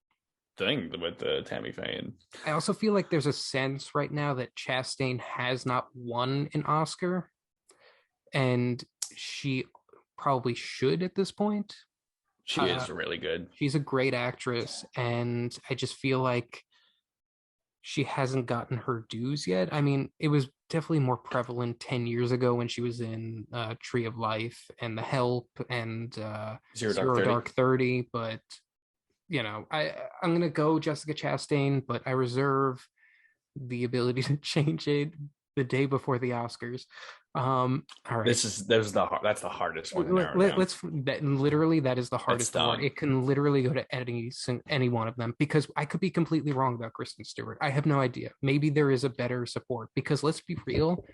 thing with the Tammy Faye and I also feel like there's a sense right now that Chastain has not won an Oscar, and she probably should at this point. she Uh, is really good. she's a great actress, and I just feel like she hasn't gotten her dues yet. I mean, it was definitely more prevalent 10 years ago when she was in Tree of Life and The Help and Zero Dark Zero 30. Dark 30. But, I'm going to go Jessica Chastain, but I reserve the ability to change it the day before the Oscars. All right. That's the hardest one to narrow down. Let's literally that is the That's hardest award. done. It can literally go to any one of them because I could be completely wrong about Kristen Stewart. I have no idea. Maybe there is a better support because let's be real,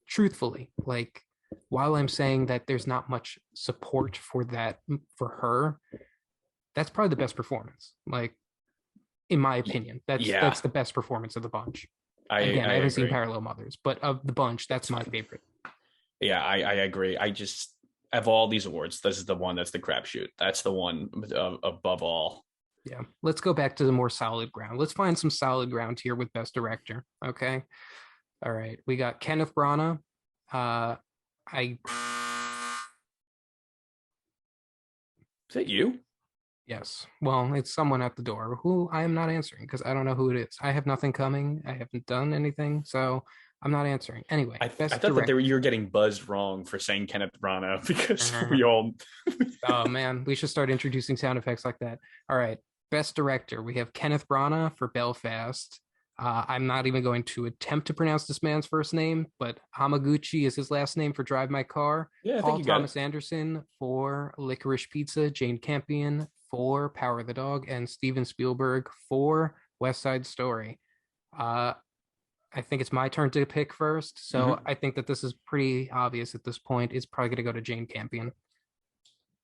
truthfully, while I'm saying that there's not much support for that for her, that's probably the best performance. In my opinion, Yeah, that's the best performance of the bunch. I Again, I haven't seen agree. Parallel Mothers, but of the bunch, that's my favorite. Yeah, I agree. I just of all these awards, this is the one that's the crapshoot. That's the one above all. Yeah. Let's go back to the more solid ground. Let's find some solid ground here with Best Director. Okay. All right. We got Kenneth Branagh. I Is it you? Yes. Well, it's someone at the door who I am not answering because I don't know who it is. I have nothing coming. I haven't done anything, so I'm not answering. Anyway, I Best thought that Director. you were getting buzzed wrong for saying Kenneth Branagh because we all. Oh man, we should start introducing sound effects like that. All right. Best Director. We have Kenneth Branagh for Belfast. I'm not even going to attempt to pronounce this man's first name, but Hamaguchi is his last name for Drive My Car. Yeah, I think Paul you got it. Thomas Anderson for Licorice Pizza. Jane Campion for Power of the Dog, and Steven Spielberg for West Side Story. Uh, I think it's my turn to pick first, so Mm-hmm. I think that this is pretty obvious at this point. It's probably going to go to Jane Campion.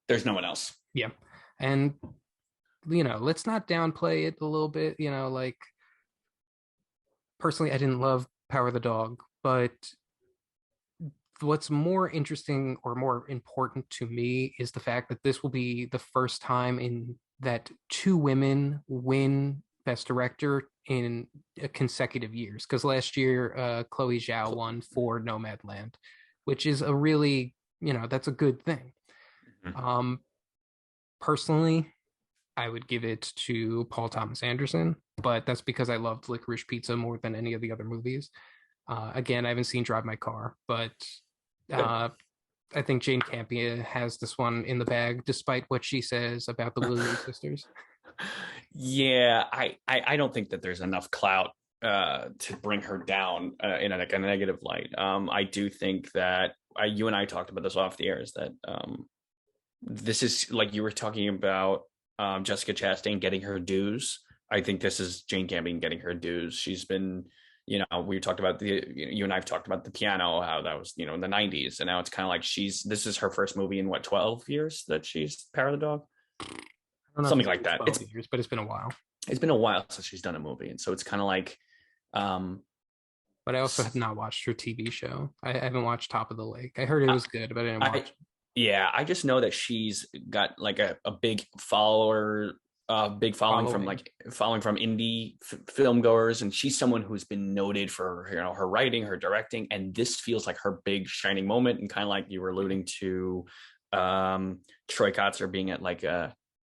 There's no one else. Yeah, and let's not downplay it a little bit. Personally, I didn't love Power of the Dog, but what's more interesting or more important to me is the fact that this will be the first time in that two women win Best Director in consecutive years. Because last year, Chloe Zhao won for Nomadland, which is a really, that's a good thing. Mm-hmm. Um, Personally, I would give it to Paul Thomas Anderson, but that's because I loved Licorice Pizza more than any of the other movies. Again, I haven't seen Drive My Car, but Good. uh, I think Jane Campion has this one in the bag, despite what she says about the Williams sisters. Yeah, I don't think that there's enough clout to bring her down in a negative light. I do think that you and I talked about this off the air is that this is like you were talking about Jessica Chastain getting her dues. I think this is Jane Campion getting her dues. She's been, we talked about you and I've talked about the piano, how that was, in the 90s. And now it's kind of like this is her first movie in what, 12 years that she's Power of the Dog? I don't know if Something it's like been that. 12 years, but it's been a while. It's been a while since she's done a movie. And so it's kind of like, um, But I also have not watched her TV show. I haven't watched Top of the Lake. I heard it I, was good, but I didn't I watch it. yeah, I just know that she's got like a big follower, big Following. following from indie film goers, and she's someone who's been noted for her writing, her directing, and this feels like her big shining moment, and kind of like you were alluding to, Troy Kotzer being at like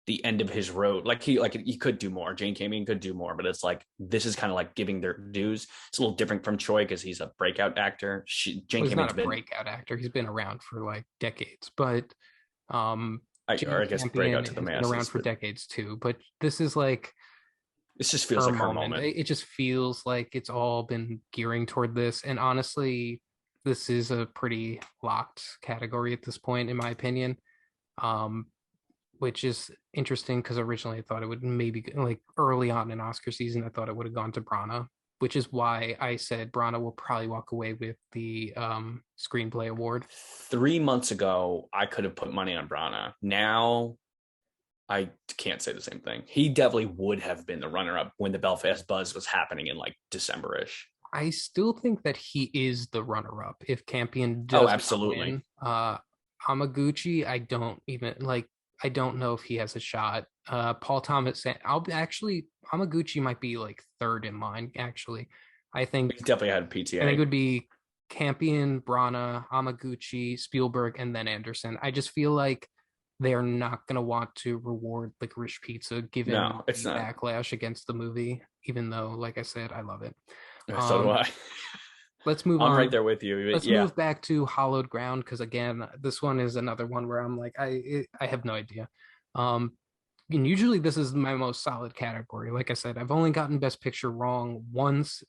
the end of his road. He could do more. Jane Campion could do more, but it's like this is kind of like giving their dues. It's a little different from Troy because he's a breakout actor. Jane Well, he's not Campion's a been, breakout actor. He's been around for decades, but or Jane I guess breakout Campion to the has been around masses, for but decades too. But this is like this just feels her like her moment. moment. It just feels like it's all been gearing toward this. And honestly, this is a pretty locked category at this point, in my opinion. Um, which is interesting because originally I thought it would maybe early on in Oscar season, I thought it would have gone to Brana, which is why I said Brana will probably walk away with the screenplay award. 3 months ago, I could have put money on Brana. Now, I can't say the same thing. He definitely would have been the runner-up when the Belfast buzz was happening in like December-ish. I still think that he is the runner-up if Campion Oh, does not absolutely. win. Hamaguchi, I don't even I don't know if he has a shot. Paul Thomas, I'll actually Hamaguchi might be like third in line. Actually, I think He's definitely had I think it PTA. would be Campion, Brana, Hamaguchi, Spielberg, and then Anderson. I just feel like they're not going to want to reward Licorice Pizza given No, it's the not. backlash against the movie, even though, like I said, I love it. So do Um, I. let's move I'm right on. there with you. Let's Yeah. move back to Hollowed Ground because again, this one is another one where I'm like, I have no idea. Um, and usually this is my most solid category. Like I said, I've only gotten Best Picture wrong once,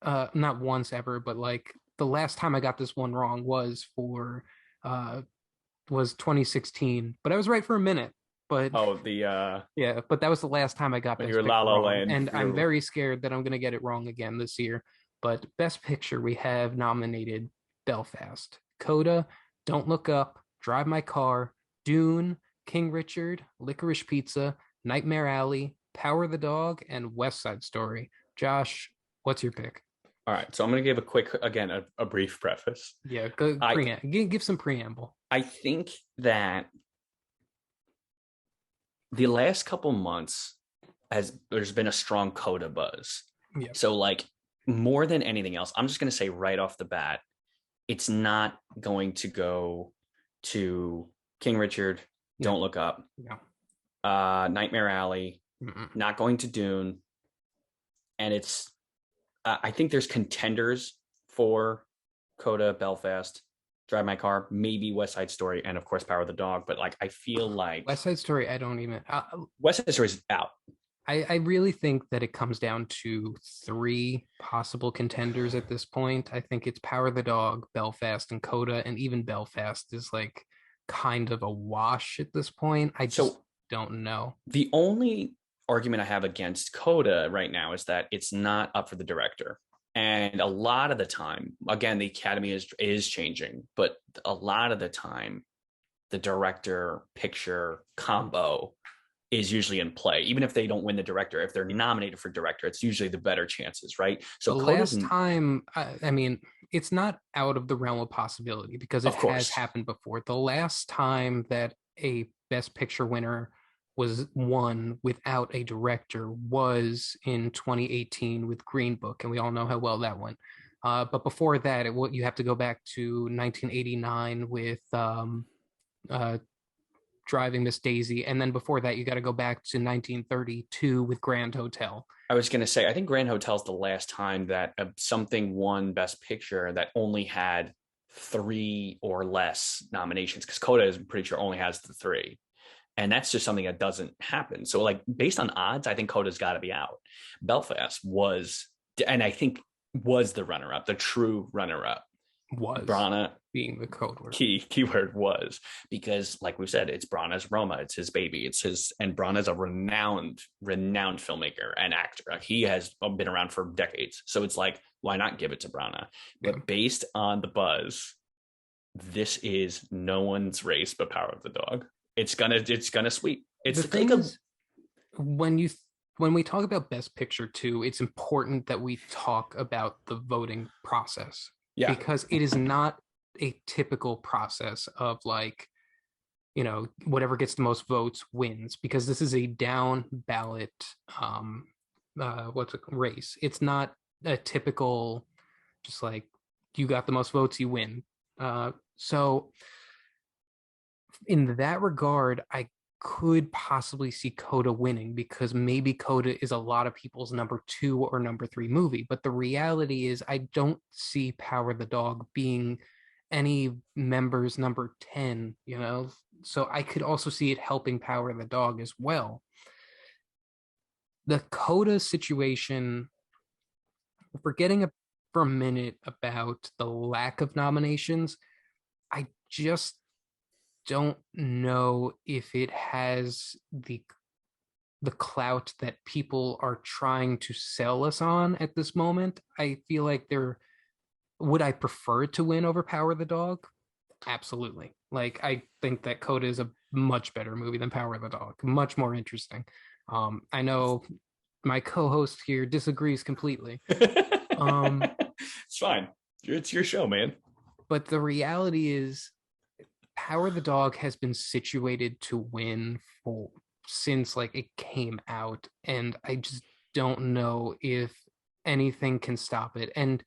not once ever, but like the last time I got this one wrong uh was 2016, but I was right for a minute. But Oh, the yeah, but that was the last time I got when you Best were La Picture La wrong, Land, and I'm you're very scared that I'm going to get it wrong again this year. But Best Picture, we have nominated Belfast, Coda, Don't Look Up, Drive My Car, Dune, King Richard, Licorice Pizza, Nightmare Alley, Power of the Dog, and West Side Story. Josh, what's your pick? all right. So I'm gonna give a quick again a brief preface. Yeah, I give some preamble. I think that the last couple months has there's been a strong Coda buzz. Yeah, So like more than anything else, I'm just gonna say right off the bat, it's not going to go to King Richard, no, Don't Look Up, no. Nightmare Alley, Mm-mm. not going to Dune, and it's I think there's contenders for Coda, Belfast, Drive My Car, maybe West Side Story, and of course Power of the Dog. But like I feel like West Side Story, I don't even. West Side Story is out. I really think that it comes down to three possible contenders at this point. I think it's Power the Dog, Belfast, and Coda, and even Belfast is like kind of a wash at this point. I just So don't know. the only argument I have against Coda right now is that it's not up for the director. And a lot of the time, again, the Academy is changing, but a lot of the time, the director picture combo is usually in play. Even if they don't win the director, if they're nominated for director, it's usually the better chances, right? So The Coda's, last time, I mean, it's not out of the realm of possibility because it of has course. happened before. The last time that a Best Picture winner was won without a director was in 2018 with Green Book, and we all know how well that went. But before that, you have to go back to 1989 with uh, Driving Miss Daisy, and then before that, you got to go back to 1932 with Grand Hotel. I was going to say, I think Grand Hotel is the last time that something won Best Picture that only had three or less nominations, because Coda is pretty sure only has the three. And that's just something that doesn't happen. So, like, based on odds, I think Coda's got to be out. Belfast was, and I think was the runner up, the true runner up. Was Brana, being the code word. keyword was, because like we said, it's Brana's Roma, it's his baby, it's his, and Brana's a renowned filmmaker and actor. He has been around for decades, so it's like, why not give it to Brana? Yeah. But based on the buzz, this is no one's race but Power of the Dog. It's gonna sweep. The It's thing like a is, when you when we talk about Best Picture too, it's important that we talk about the voting process yeah. because it is not a typical process of like, whatever gets the most votes wins because this is a down ballot what's a race. It's not a typical just like you got the most votes, you win. So in that regard, I could possibly see Coda winning because maybe Coda is a lot of people's number two or number three movie. But the reality is, I don't see Power the Dog being any members number 10. So I could also see it helping Power the Dog as well. The Coda situation, forgetting for a minute about the lack of nominations, I just don't know if it has the clout that people are trying to sell us on at this moment. I feel like would I prefer it to win over Power of the Dog? Absolutely. Like I think that Coda is a much better movie than Power of the Dog. Much more interesting. I know my co-host here disagrees completely. It's fine. It's your show, man. But the reality is Power the Dog has been situated to win for since like it came out, and I just don't know if anything can stop it. And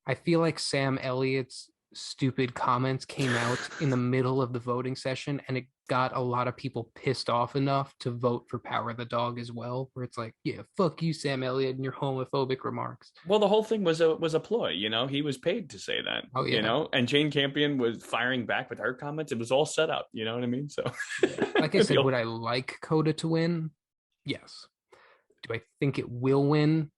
I feel like Sam Elliott's stupid comments came out in the middle of the voting session, and it got a lot of people pissed off enough to vote for Power of the Dog as well, where it's like, yeah, fuck you, Sam Elliott, and your homophobic remarks. Well, the whole thing was a ploy, you know. He was paid to say that, Oh you yeah, know, and Jane Campion was firing back with her comments. It was all set up, you know what I mean? So yeah. Like I said, would I like Coda to win? Yes. Do I think it will win?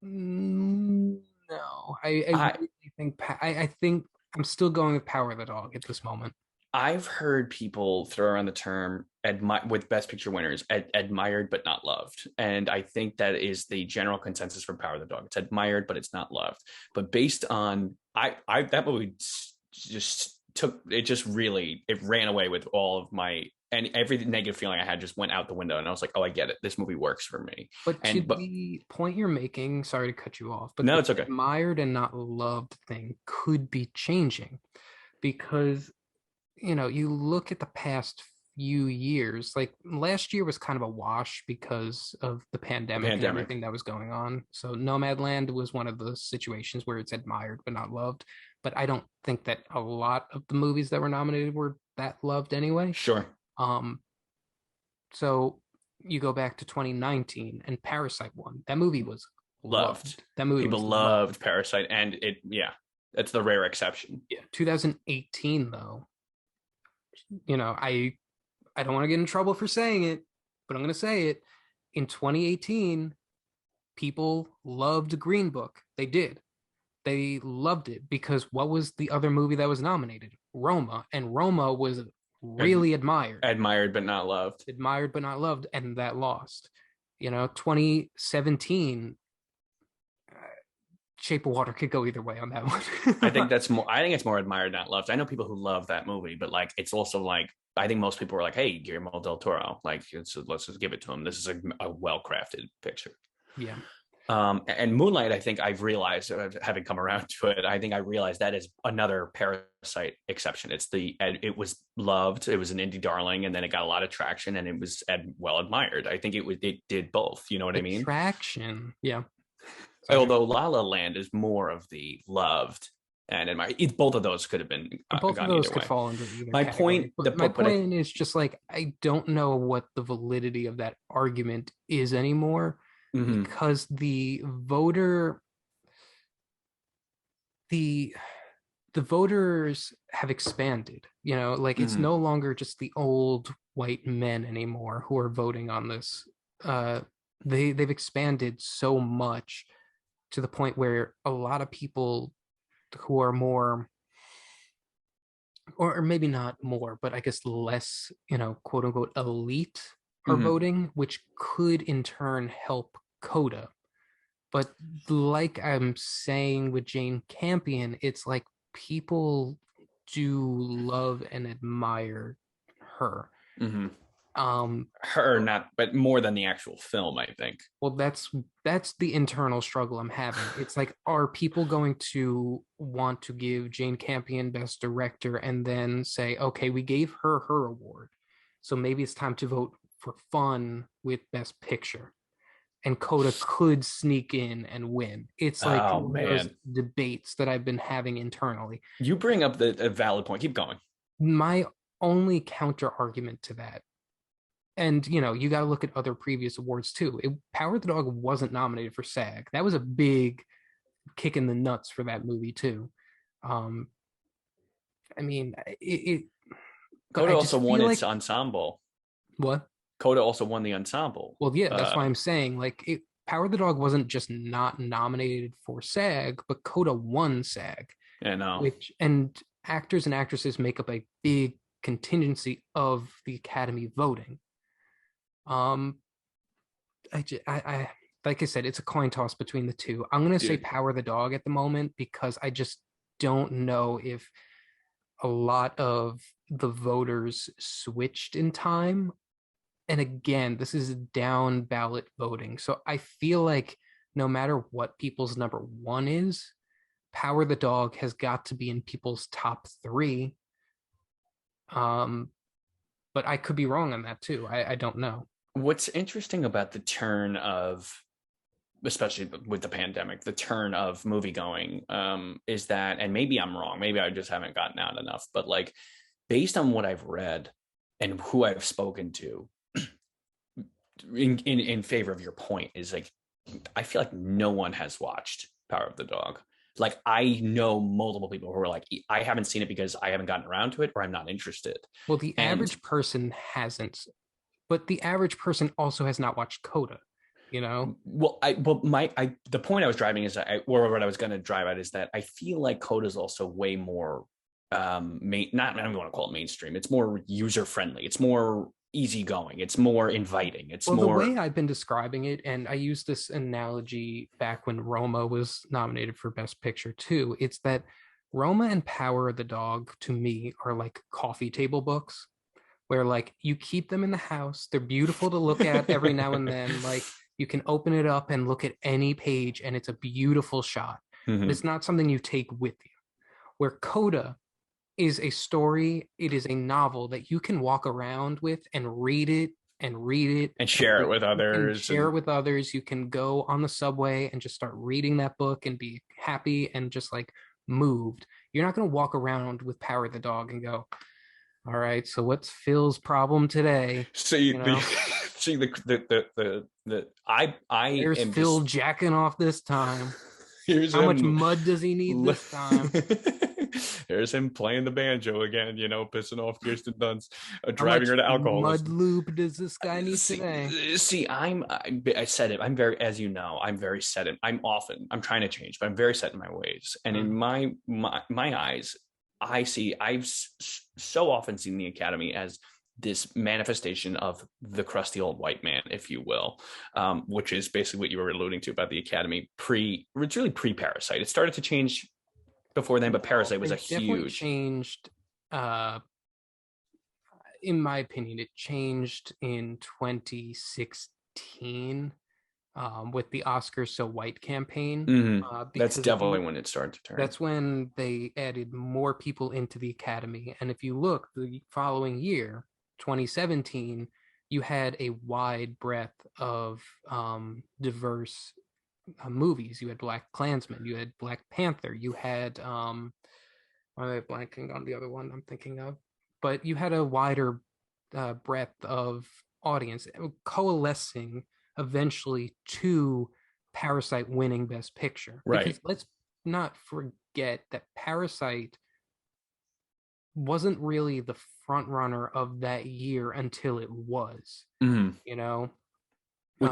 No. I I really think I think I'm still going with Power of the Dog at this moment. I've heard people throw around the term with Best Picture winners, admired but not loved, and I think that is the general consensus for Power of the Dog. It's admired, but it's not loved. But based on I that movie just took it, just really it ran away with all of my and every negative feeling I had just went out the window, and I was like, oh, I get it. This movie works for me. But to And but the point you're making, sorry to cut you off, but no, the it's okay. admired and not loved thing could be changing because you look at the past few years, like last year was kind of a wash because of the The pandemic and pandemic, everything that was going on. So Nomadland was one of those situations where it's admired but not loved. But I don't think that a lot of the movies that were nominated were that loved anyway. sure, Um, so you go back to 2019 and Parasite won. That movie was loved. loved. That movie People was loved. loved Parasite, and yeah, that's the rare exception. Yeah. 2018 though, I don't want to get in trouble for saying it, but I'm going to say it. In 2018, people loved Green Book. They did. They loved it because what was the other movie that was nominated? Roma, and Roma was Ad- really admired, admired but not loved. admired but not loved, and that lost. 2017, Shape of Water could go either way on that I think one. that's more. I think it's more admired, not loved. I know people who love that movie, but like it's also like I think most people were like, "Hey, Guillermo del Toro, like let's just give it to him. This is a well crafted picture." Yeah, And Moonlight, I think I've realized, having come around to it, I think I realized that is another Parasite exception. It was loved, it was an indie darling, and then it got a lot of traction, and it was well admired. I think it did both. You know what I mean? attraction. Yeah, sorry. Although La La Land is more of the loved and admired. Both of those could have been Both of gone those either could way. fall under either My category. point, But my point is just like I don't know what the validity of that argument is anymore mhm, because the the voters have expanded. Like it's mhm. no longer just the old white men anymore who are voting on this. Uh, they've expanded so much to the point where a lot of people who are more or maybe not more, but I guess less, quote unquote, elite are Mhm. voting, which could in turn help Coda. But like I'm saying with Jane Campion, it's like people do love and admire her. Mhm. Um, Her, not, but more than the actual film, I think. well, that's the internal struggle I'm having. It's like, are people going to want to give Jane Campion Best Director and then say, okay, we gave her award, so maybe it's time to vote for fun with Best Picture, and Coda could sneak in and win. It's like Oh one of those man, debates that I've been having internally. you bring up the a valid point. Keep going. My only counter argument to that, and you got to look at other previous awards too. Power the Dog wasn't nominated for SAG. That was a big kick in the nuts for that movie too. Um, I mean, Coda I also just won feel its like ensemble. what? Coda also won the ensemble. Well, yeah, that's why I'm saying like Power the Dog wasn't just not nominated for SAG, but Coda won SAG, You know, which and actors and actresses make up a big contingency of the Academy voting. Um, I like I said, it's a coin toss between the two. I'm gonna say dude. Power the Dog at the moment because I just don't know if a lot of the voters switched in time. And again, this is down ballot voting. So I feel like no matter what people's number one is, Power the Dog has got to be in people's top three. Um, but I could be wrong on that too. I don't know. What's interesting about the turn of, especially with the pandemic, the turn of movie going, is that, and maybe I'm wrong, maybe I just haven't gotten out enough, but like based on what I've read, and who I've spoken to in favor of your point is like, I feel like no one has watched Power of the Dog. Like I know multiple people who are like, I haven't seen it because I haven't gotten around to it or I'm not interested. Well, the And average person hasn't, but the average person also has not watched Coda, you know? the point I was driving is or what I was going to drive at is that I feel like Coda is also way more not I don't want to call it mainstream. It's more user friendly. It's more easygoing. It's more inviting. It's Well, the more way I've been describing it, and I used this analogy back when Roma was nominated for Best Picture too, it's that Roma and Power of the Dog to me are like coffee table books where like you keep them in the house. They're beautiful to look at every now and then. Like you can open it up and look at any page and it's a beautiful shot, but Mhm. it's not something you take with you. Where Coda is a story, it is a novel that you can walk around with and read it and read it and and share it read. with You can others share and it with others. You can go on the subway and just start reading that book and be happy and just like moved. You're not going to walk around with Power of the Dog and go, all right, so what's Phil's problem today? see You the know, see the I there's am Phil just jacking off this time. here's How much him mud does he need this time? here's him playing the banjo again, pissing off Kirsten Dunst, How driving much her to mud alcoholism. lube does this guy need see today? see I said it, I'm very, as you know, I'm very set in, I'm trying to change, but I'm very set in my ways, and in Mm. my eyes, I've so often seen the Academy as this manifestation of the crusty old white man, if you will, which is basically what you were alluding to about the Academy it's really pre-Parasite. It started to change before then, but No, Parasite was a it definitely huge. changed. Uh, in my opinion, it changed in 2016 with the Oscars So White campaign. That's Because if definitely you, when it started to turn. that's when they added more people into the Academy. And if you look, the following year, 2017, you had a wide breadth of diverse movies. You had Black Klansman, you had Black Panther, you had I'm blanking on the other one I'm thinking of, but you had a wider breadth of audience coalescing eventually to Parasite winning Best Picture. Right. Because let's not forget that Parasite wasn't really the front runner of that year until it was, Mhm. you know? Um,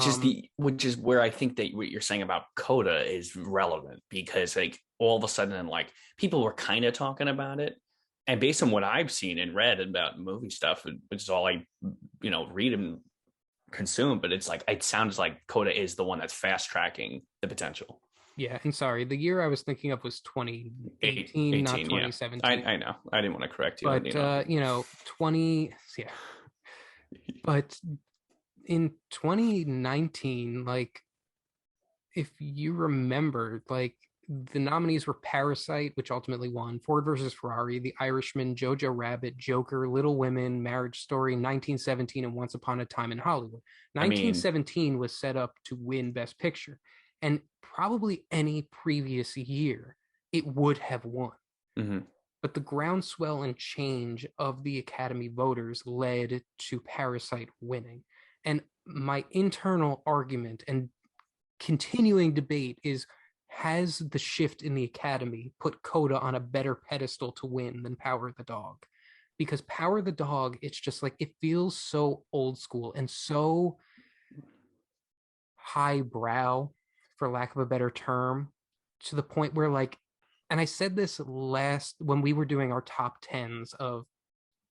Which is where I think that what you're saying about Coda is relevant, because like all of a sudden like people were kind of talking about it, and based on what I've seen and read about movie stuff, which is all I read and consume, but it's like it sounds like Coda is the one that's fast tracking the potential. yeah, and sorry, the year I was thinking of was Eight, 2018, not 18, yeah. I 2017. I know. I didn't want to correct you. But 20, yeah, but in 2019, like if you remember, like the nominees were Parasite, which ultimately won, Ford versus Ferrari, The Irishman, Jojo Rabbit, Joker, Little Women, Marriage Story, 1917, and Once Upon a Time in Hollywood. I mean, 1917 was set up to win Best Picture, and probably any previous year it would have won. mhm. But the groundswell and change of the Academy voters led to Parasite winning. And my internal argument and continuing debate is, has the shift in the Academy put Coda on a better pedestal to win than Power of the Dog? Because Power of the Dog, it's just like it feels so old school and so highbrow, for lack of a better term, to the point where like, and I said this last when we were doing our top tens of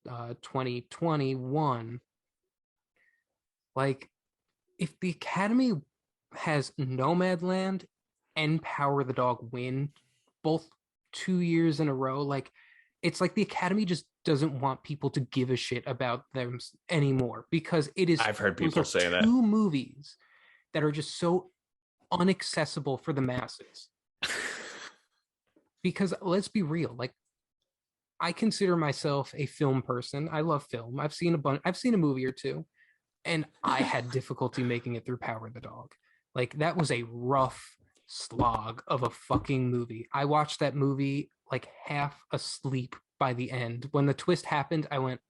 2021, like if the Academy has Nomadland and Power of the Dog win both 2 years in a row, like it's like the Academy just doesn't want people to give a shit about them anymore, because it is, I've heard those people are say that. two movies that are just so unaccessible for the masses. Because let's be real, like I consider myself a film person. I love film. I've seen a movie or two, and I had difficulty making it through Power of the Dog. Like that was a rough slog of a fucking movie. I watched that movie like half asleep by the end. When the twist happened, I went,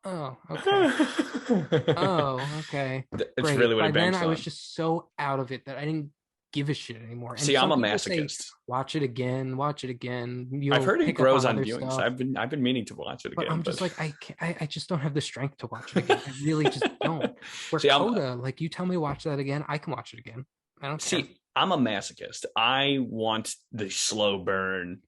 Oh, okay. Oh, okay. It's Great. really what By it then banks I was on. just so out of it that I didn't give a shit anymore. And See, I'm some a people say, masochist. watch it again, watch it again. I've You'll heard it pick up grows on on other viewings. stuff. I've been meaning to watch it But again, I'm but just like, I just don't have the strength to watch it again. I really just don't. Where see, Coda, like you tell me to watch that again, I can watch it again. I don't care. I'm a masochist. I want the slow burn,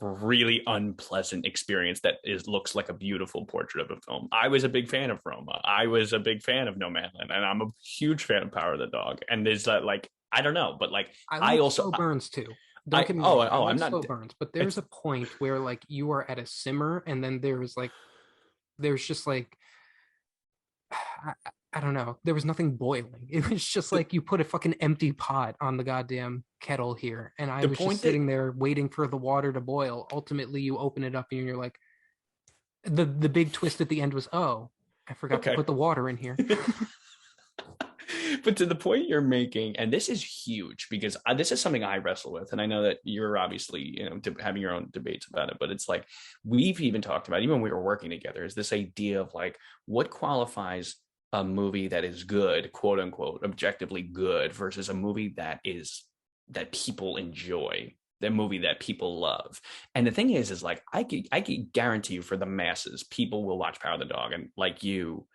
really unpleasant experience that looks like a beautiful portrait of a film. I was a big fan of Roma. I was a big fan of Nomadland, and I'm a huge fan of Power of the Dog. And there's that like I don't know, but like I I like also slow burns too. Don't I get me oh wrong. I oh I'm like not slow burns, but there's it's a point where like you are at a simmer and then there's just like I, I don't know. There was nothing boiling. It was just the, like you put a fucking empty pot on the goddamn kettle here, and I the was just point that sitting there waiting for the water to boil. Ultimately, you open it up and you're like, the big twist at the end was, oh, I forgot to okay. put the water in here. But to the point you're making, and this is huge because this is something I wrestle with, and I know that you're obviously having your own debates about it. But it's like we've even talked about, even when we were working together, is this idea of like what qualifies a movie that is good, quote unquote, objectively good, versus a movie that people enjoy, the movie that people love. And the thing is like I can guarantee you for the masses, people will watch Power of the Dog, and like you,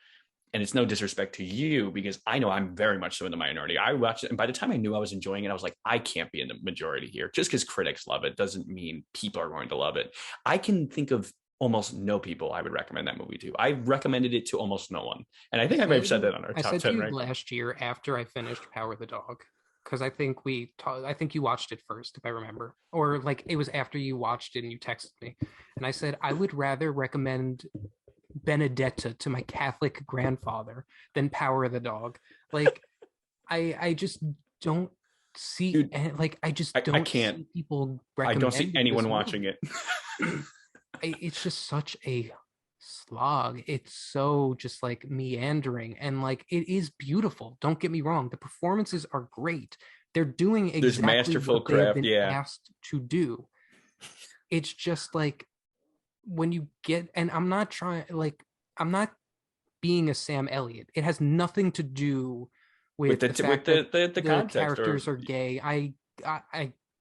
and it's no disrespect to you because I know I'm very much so in the minority. I watched it, and by the time I knew I was enjoying it, I was like, I can't be in the majority here. Just because critics love it doesn't mean people are going to love it. I can think of almost no people I would recommend that movie to. I recommended it to almost no one, and I think I may have said that on our I top said to 10 you ranking. last year after I finished Power of the Dog, because I think you watched it first, if I remember, or like it was after you watched it and you texted me, and I said I would rather recommend Benedetta to my Catholic grandfather than Power of the Dog. Like I just don't see, Dude, and like I just I don't can't. see people I don't see recommending anyone this watching movie. it. It's just such a slog. It's so just like meandering, and like it is beautiful. Don't get me wrong. The performances are great. They're doing There's exactly masterful what they have craft. been Yeah. asked to do. It's just like when you get, and I'm not being a Sam Elliott. It has nothing to do With with the with fact that the the context or characters are gay. I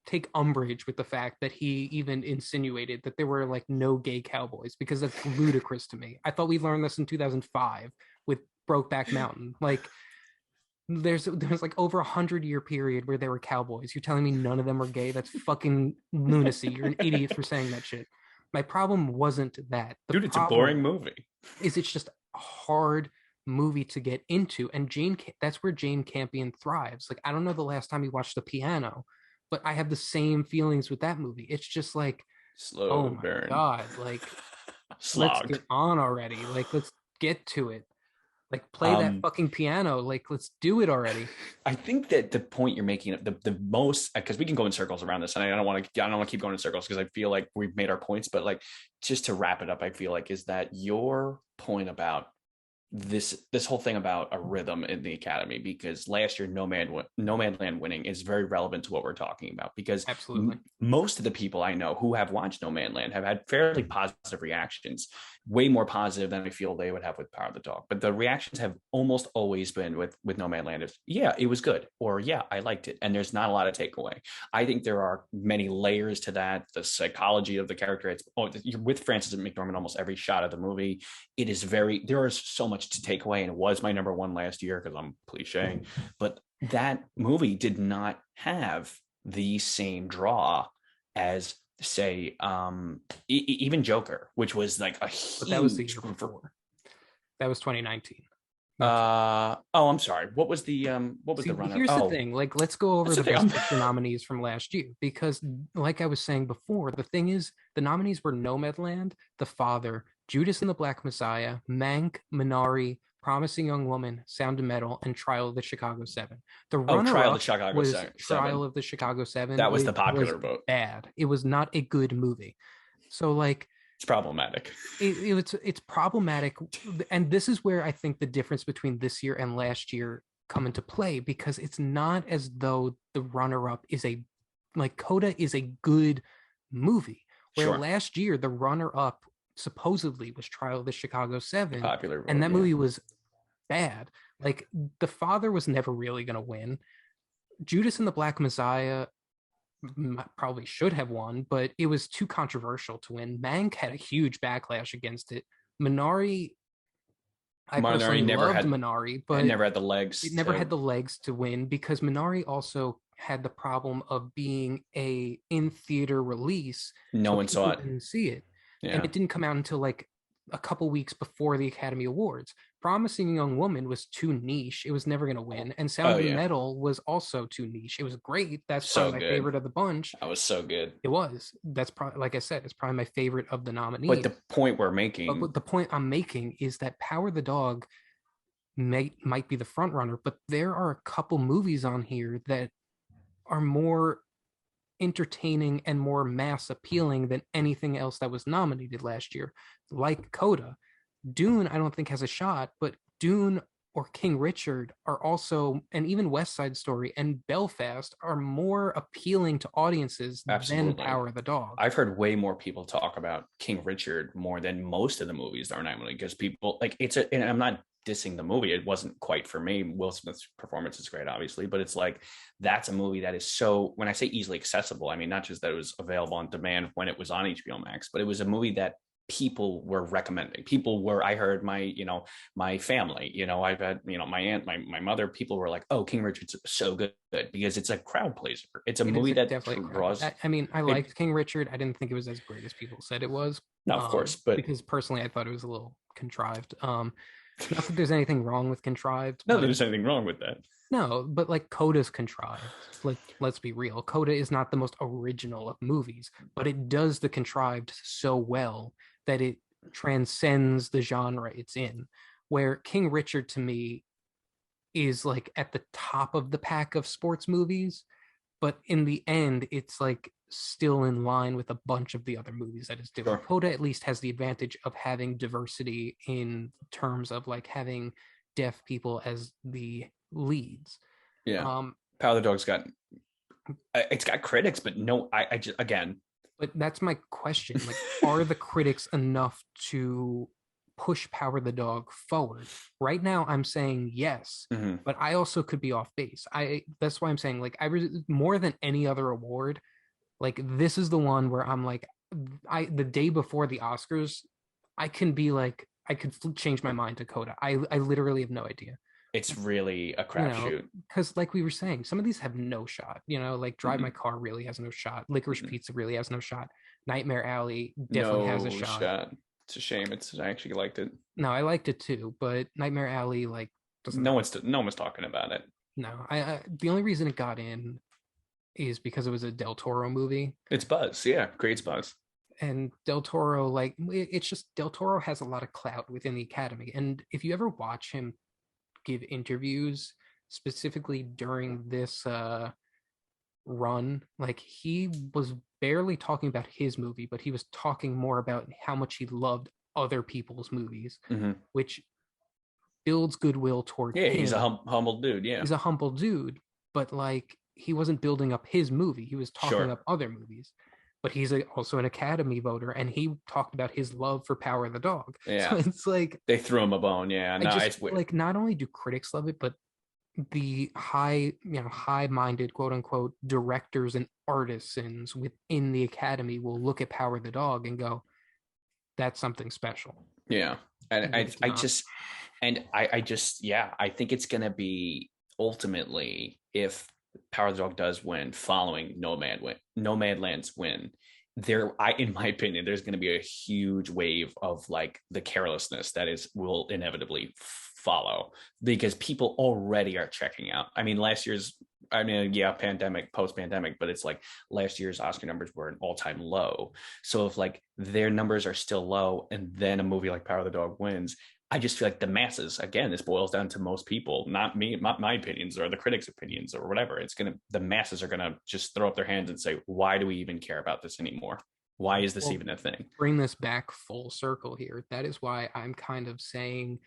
take umbrage with the fact that he even insinuated that there were like no gay cowboys because that's ludicrous to me. I thought we learned this in 2005 with Brokeback Mountain. Like there's like over 100-year period where there were cowboys. You're telling me none of them are gay? That's fucking lunacy. You're an idiot for saying that shit. My problem wasn't that. The dude, it's a boring problem movie. is it's just a hard movie to get into, and that's where Jane Campion thrives. Like I don't know the last time you watched The Piano, but I have the same feelings with that movie. It's just like, oh Slow my burn. god, like let's Slogged. get on already. Like let's get to it. Like play that Um, fucking piano. Like let's do it already. I think that the point you're making, the most, because we can go in circles around this, and I don't want to keep going in circles because I feel like we've made our points, but like just to wrap it up, I feel like is that your point about this whole thing about a rhythm in the academy, because last year Nomadland winning is very relevant to what we're talking about, because Absolutely. most of the people I know who have watched Nomadland have had fairly positive reactions, way more positive than I feel they would have with Power of the Dog. But the reactions have almost always been with Nomadland is, yeah, it was good, or yeah, I liked it, and there's not a lot of takeaway. I think there are many layers to that. The psychology of the character, you're with Frances McDormand almost every shot of the movie. It is there is so much to take away, and it was my number one last year because I'm cliche, but that movie did not have the same draw as say even Joker, which was like a But that was the huge year before. That was 2019. oh, I'm sorry, what was See, the runner? here's the Oh, thing. Like, let's go over that's the the thing. best picture nominees from last year because, like I was saying before, the thing is, the nominees were Nomadland, The Father, Judas and the Black Messiah, Mank, Minari, Promising Young Woman, Sound of Metal, and Trial of the Chicago Seven. The Oh, Trial of the runner-up Chicago was Trial 7. of the Chicago Seven, That was the which was popular vote. bad. It was not a good movie. So, like, It's problematic. it's problematic, and this is where I think the difference between this year and last year come into play, because it's not as though the runner-up is a like Coda is a good movie, where Sure. last year the runner-up supposedly was Trial of the Chicago 7, Popular and vote, that yeah. movie was bad. Like The Father was never really going to win. Judas and the Black Messiah probably should have won, but it was too controversial to win. Mank had a huge backlash against it. Minari, I personally Minari loved Minari, but never had the it legs never had to. the legs to win because Minari also had the problem of being a in theater release, No so one saw people it. didn't see it, and Yeah. it didn't come out until like a couple weeks before the Academy Awards. Promising Young Woman was too niche; it was never going to win, and Oh Sound of yeah. Metal was also too niche. It was great. That's probably So my good. favorite of the bunch. That was so good. It was. That's probably, like I said, it's probably my favorite of the But nominees. the point we're But making, the point I'm making is that Power the Dog might be the front runner, but there are a couple movies on here that are more entertaining and more mass appealing than anything else that was nominated last year, like Coda. Dune, I don't think has a shot, but Dune or King Richard are also, and even West Side Story and Belfast are more appealing to audiences than absolutely. Power of the Dog. I've heard way more people talk about King Richard more than most of the movies that are nominated because people like it's a. And I'm not dissing the movie; it wasn't quite for me. Will Smith's performance is great, obviously, but it's like that's a movie that is so. When I say easily accessible, I mean not just that it was available on demand when it was on HBO Max, but it was a movie that people were recommending. People were. I heard my family. I've had my aunt, my mother. People were like, "Oh, King Richard's so good because it's a crowd pleaser. It's a It is movie that definitely a crowd. draws." I mean, I It liked King Richard. I didn't think it was as great as people said it was, No, of course, but because personally, I thought it was a little contrived. Not that there's anything wrong with contrived, not that but there's anything wrong with that. no, but like Coda's contrived. Like, let's be real. Coda is not the most original of movies, but it does the contrived so well that it transcends the genre it's in. Where King Richard to me is like at the top of the pack of sports movies, but in the end, it's like still in line with a bunch of the other movies that it's doing. Sure. Coda at least has the advantage of having diversity in terms of like having deaf people as the leads. Yeah. Um, Power of the Dog's got it's got critics, but no, I just again. but that's my question. Like, are the critics enough to push Power the Dog forward? Right now, I'm saying yes, Mhm. but I also could be off base. That's why I'm saying like more than any other award, like this is the one where I'm like, the day before the Oscars, I can be like, I could change my mind to Coda. I literally have no idea. It's really a You know, crapshoot. because like we were saying, some of these have no shot. Like Drive My Mhm. Car really has no shot. Licorice Mhm. Pizza really has no shot. Nightmare Alley definitely has a No shot. shot. It's a shame. I actually liked it. No, I liked it too, but Nightmare Alley like doesn't. No one's talking about it. No, I the only reason it got in is because it was a Del Toro movie, It's buzz. Yeah, creates buzz. and Del Toro like it's just Del Toro has a lot of clout within the Academy, and if you ever watch him give interviews specifically during this run, like he was barely talking about his movie, but he was talking more about how much he loved other people's movies, Mhm. which builds goodwill toward Yeah, he's a him. humble dude. Yeah, He's a humble dude, but like he wasn't building up his movie, he was talking sure. up other movies. But he's also an Academy voter, and he talked about his love for Power of the Dog. So Yeah, it's like, they threw him a bone. Yeah, I no, just it's weird. like not only do critics love it, but the high-minded quote unquote directors and artisans within the Academy will look at Power of the Dog and go, that's something special. Yeah, and When it's I not. just I just yeah, I think it's gonna be ultimately if Power of the Dog does win, following Nomadland's win. In my opinion, there's going to be a huge wave of like the carelessness that is will inevitably follow because people already are checking out. I mean, yeah, pandemic, post pandemic, but it's like last year's Oscar numbers were an all time low. So if like their numbers are still low and then a movie like Power of the Dog wins, I just feel like the masses, again, this boils down to most people, not me, my opinions or the critics' opinions or whatever. The masses are gonna just throw up their hands and say, why do we even care about this anymore? Why is this Well, even a thing? bring this back full circle here. That is why I'm kind of saying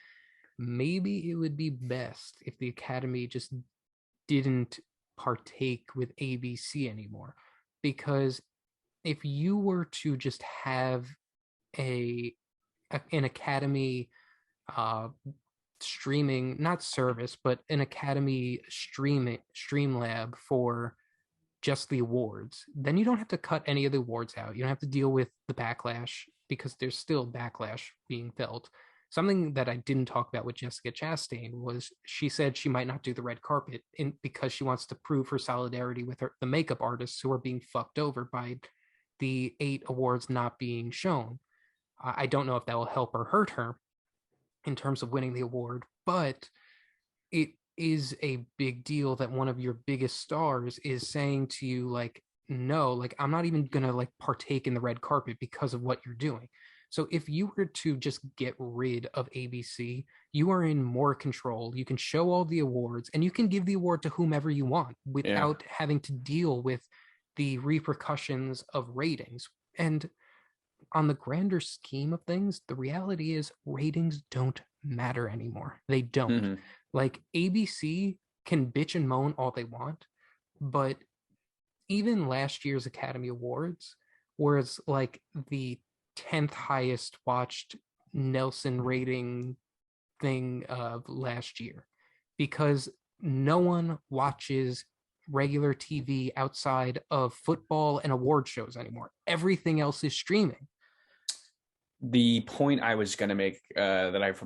maybe it would be best if the Academy just didn't partake with ABC anymore. Because if you were to just have a an Academy uh, streaming, not service, but an Academy stream lab for just the awards, then you don't have to cut any of the awards out. You don't have to deal with the backlash because there's still backlash being felt. Something that I didn't talk about with Jessica Chastain was she said she might not do the red carpet because she wants to prove her solidarity with the makeup artists who are being fucked over by the 8 awards not being shown. I don't know if that will help or hurt her in terms of winning the award, but it is a big deal that one of your biggest stars is saying to you, like, no, like, I'm not even gonna like partake in the red carpet because of what you're doing. So if you were to just get rid of ABC, you are in more control. You can show all the awards and you can give the award to whomever you want Yeah. without having to deal with the repercussions of ratings. And on the grander scheme of things, the reality is ratings don't matter anymore. They don't. Mm-hmm. Like ABC can bitch and moan all they want, but even last year's Academy Awards was like the 10th highest watched Nelson rating thing of last year because no one watches regular TV outside of football and award shows anymore. Everything else is streaming. The point I was going to make that I've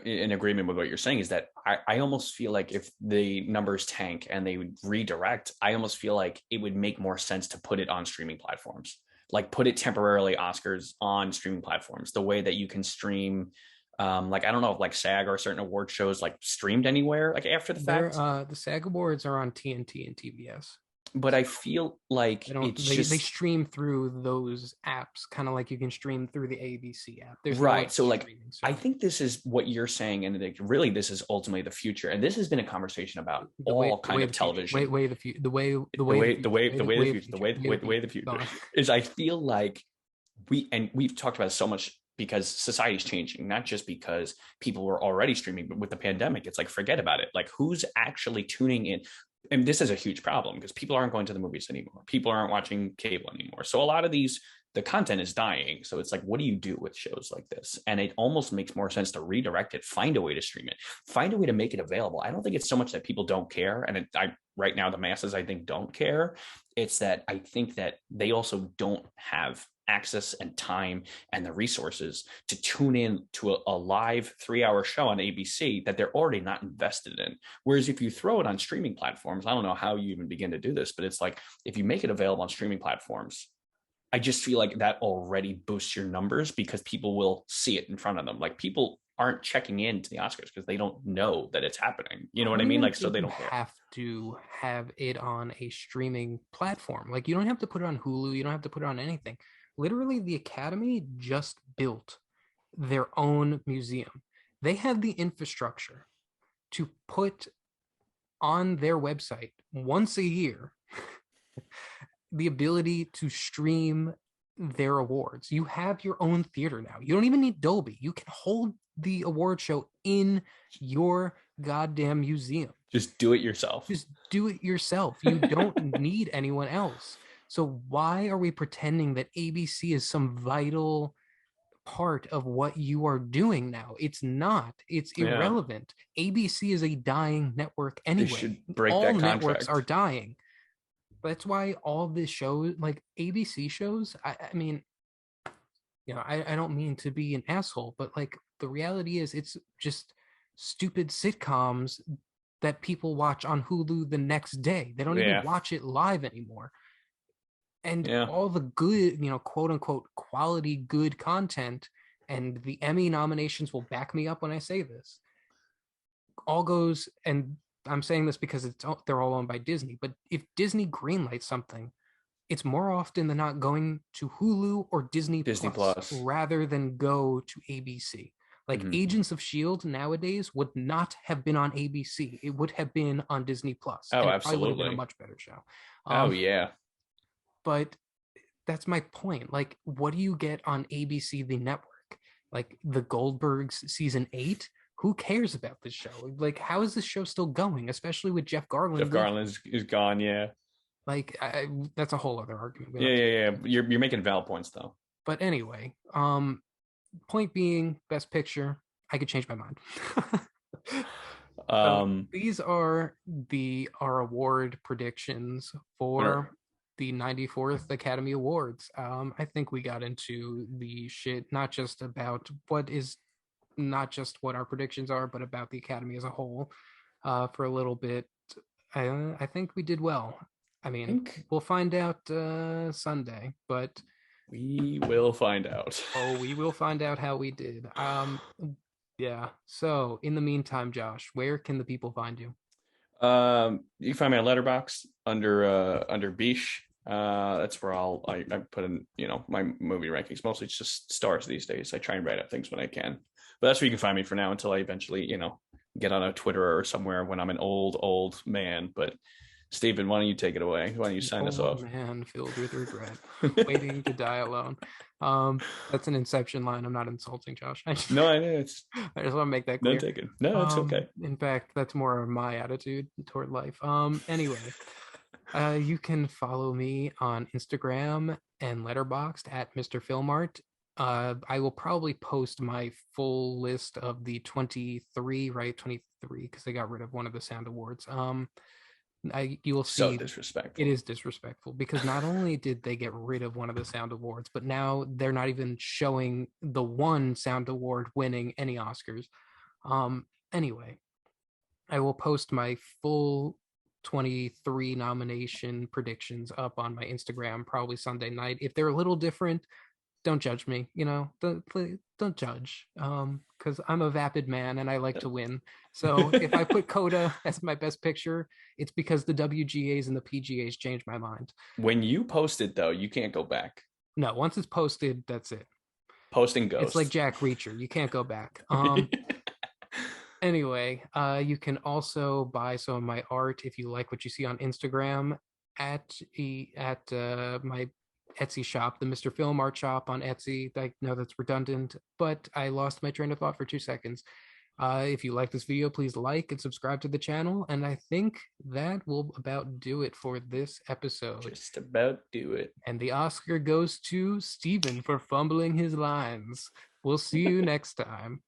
in agreement with what you're saying is that I almost feel like if the numbers tank and they would redirect, I almost feel like it would make more sense to put it on streaming platforms, like put it temporarily Oscars on streaming platforms, the way that you can stream. Like I don't know if like SAG or certain award shows like streamed anywhere like after the They're fact, the SAG Awards are on TNT and TBS. but I feel like They don't it's they just stream through those apps, kind of like you can stream through the ABC app. There's no right. other So like streaming I service. think this is what you're saying, and like, really this is ultimately the future. And this has been a conversation about all The kind way of of the future. television. The way of the future. The way of the future, Way of the the way of future. the future Gone. is I feel like we've talked about it so much because society's changing, not just because people were already streaming, but with the pandemic, it's like forget about it. Like who's actually tuning in? And this is a huge problem because people aren't going to the movies anymore. People aren't watching cable anymore. So a lot of the content is dying. So it's like, what do you do with shows like this? And it almost makes more sense to redirect it, find a way to stream it, find a way to make it available. I don't think it's so much that people don't care. And right now, the masses, I think, don't care. It's that I think that they also don't have access and time and the resources to tune in to a live 3 hour show on ABC that they're already not invested in. Whereas if you throw it on streaming platforms, I don't know how you even begin to do this, but it's like if you make it available on streaming platforms, I just feel like that already boosts your numbers because people will see it in front of them. Like people aren't checking in to the Oscars because they don't know that it's happening. You know I what I don't mean? even Like, so think they you don't care. have to have it on a streaming platform. Like you don't have to put it on Hulu. You don't have to put it on anything. Literally, the Academy just built their own museum. They have the infrastructure to put on their website once a year the ability to stream their awards. You have your own theater now. You don't even need Dolby. You can hold the award show in your goddamn museum. Just do it yourself. Just do it yourself. You don't need anyone else. So why are we pretending that ABC is some vital part of what you are doing now? It's not. It's Yeah. irrelevant. ABC is a dying network They anyway. should break All that networks are contract. dying. That's why all this shows, like ABC shows, I mean, I don't mean to be an asshole, but like the reality is it's just stupid sitcoms that people watch on Hulu the next day. They don't even Yeah. watch it live anymore. And Yeah. all the good, quote unquote, quality good content, and the Emmy nominations will back me up when I say this, all goes, and I'm saying this because they're all owned by Disney, but if Disney greenlights something, it's more often than not going to Hulu or Disney Disney Plus Plus. rather than go to ABC. Like Mm-hmm. Agents of S.H.I.E.L.D. nowadays would not have been on ABC. It would have been on Disney Plus, Oh, and it probably would have been a absolutely. much better show. Oh, Um, yeah. but that's my point. Like, what do you get on ABC, the network? Like the Goldbergs season 8? Who cares about this show? Like, how is this show still going, especially with Jeff Jeff Garlin leaving? Garland is gone. Yeah. Like, that's a whole other argument. We Yeah. don't have Yeah. Yeah. to. You're making valid points though. But anyway, point being, best picture. I could change my mind. So Um, these are our award predictions all for the 94th Academy Awards. I think we got into the shit, not just what our predictions are, but about the Academy as a whole for a little bit. I think we did well. I I mean, think we'll find out Sunday, but we will find out. oh, we will find out how we did. Yeah. So in the meantime, Josh, where can the people find you? You can find me on Letterbox under Biche. That's where I put in my movie rankings. Mostly it's just stars these days. I try and write up things when I can, but that's where you can find me for now until I eventually get on a Twitter or somewhere when I'm an old man. But Stephen, why don't you take it away? Why don't you An sign us old off? man filled with regret, waiting to die alone. That's an Inception line. I'm not insulting Josh. No, I know it's I just want to make that no clear. taken. No, it's okay. In fact, that's more of my attitude toward life. Anyway, you can follow me on Instagram and Letterboxd at mrfilmart. I will probably post my full list of the 23, right? 23, because they got rid of one of the Sound Awards. You will So see it disrespectful. is disrespectful because not only did they get rid of one of the Sound Awards, but now they're not even showing the one Sound Award winning any Oscars. Anyway, I will post my full 23 nomination predictions up on my Instagram probably Sunday night. If they're a little different, don't judge me, don't judge. Because I'm a vapid man and I like to win. So if I put Coda as my best picture, it's because the WGAs and the PGAs changed my mind. When you post it though, you can't go back. No, once it's posted, that's it. Posting It's like ghosts. Jack Reacher. You can't go back. Anyway, you can also buy some of my art if you like what you see on Instagram at my Etsy shop, the Mr. Film Art shop on Etsy. I know that's redundant, but I lost my train of thought for 2 seconds. If you like this video, please like and subscribe to the channel. And I think that will about do it for this episode. Just about do it. And the Oscar goes to Steven for fumbling his lines. We'll see you next time.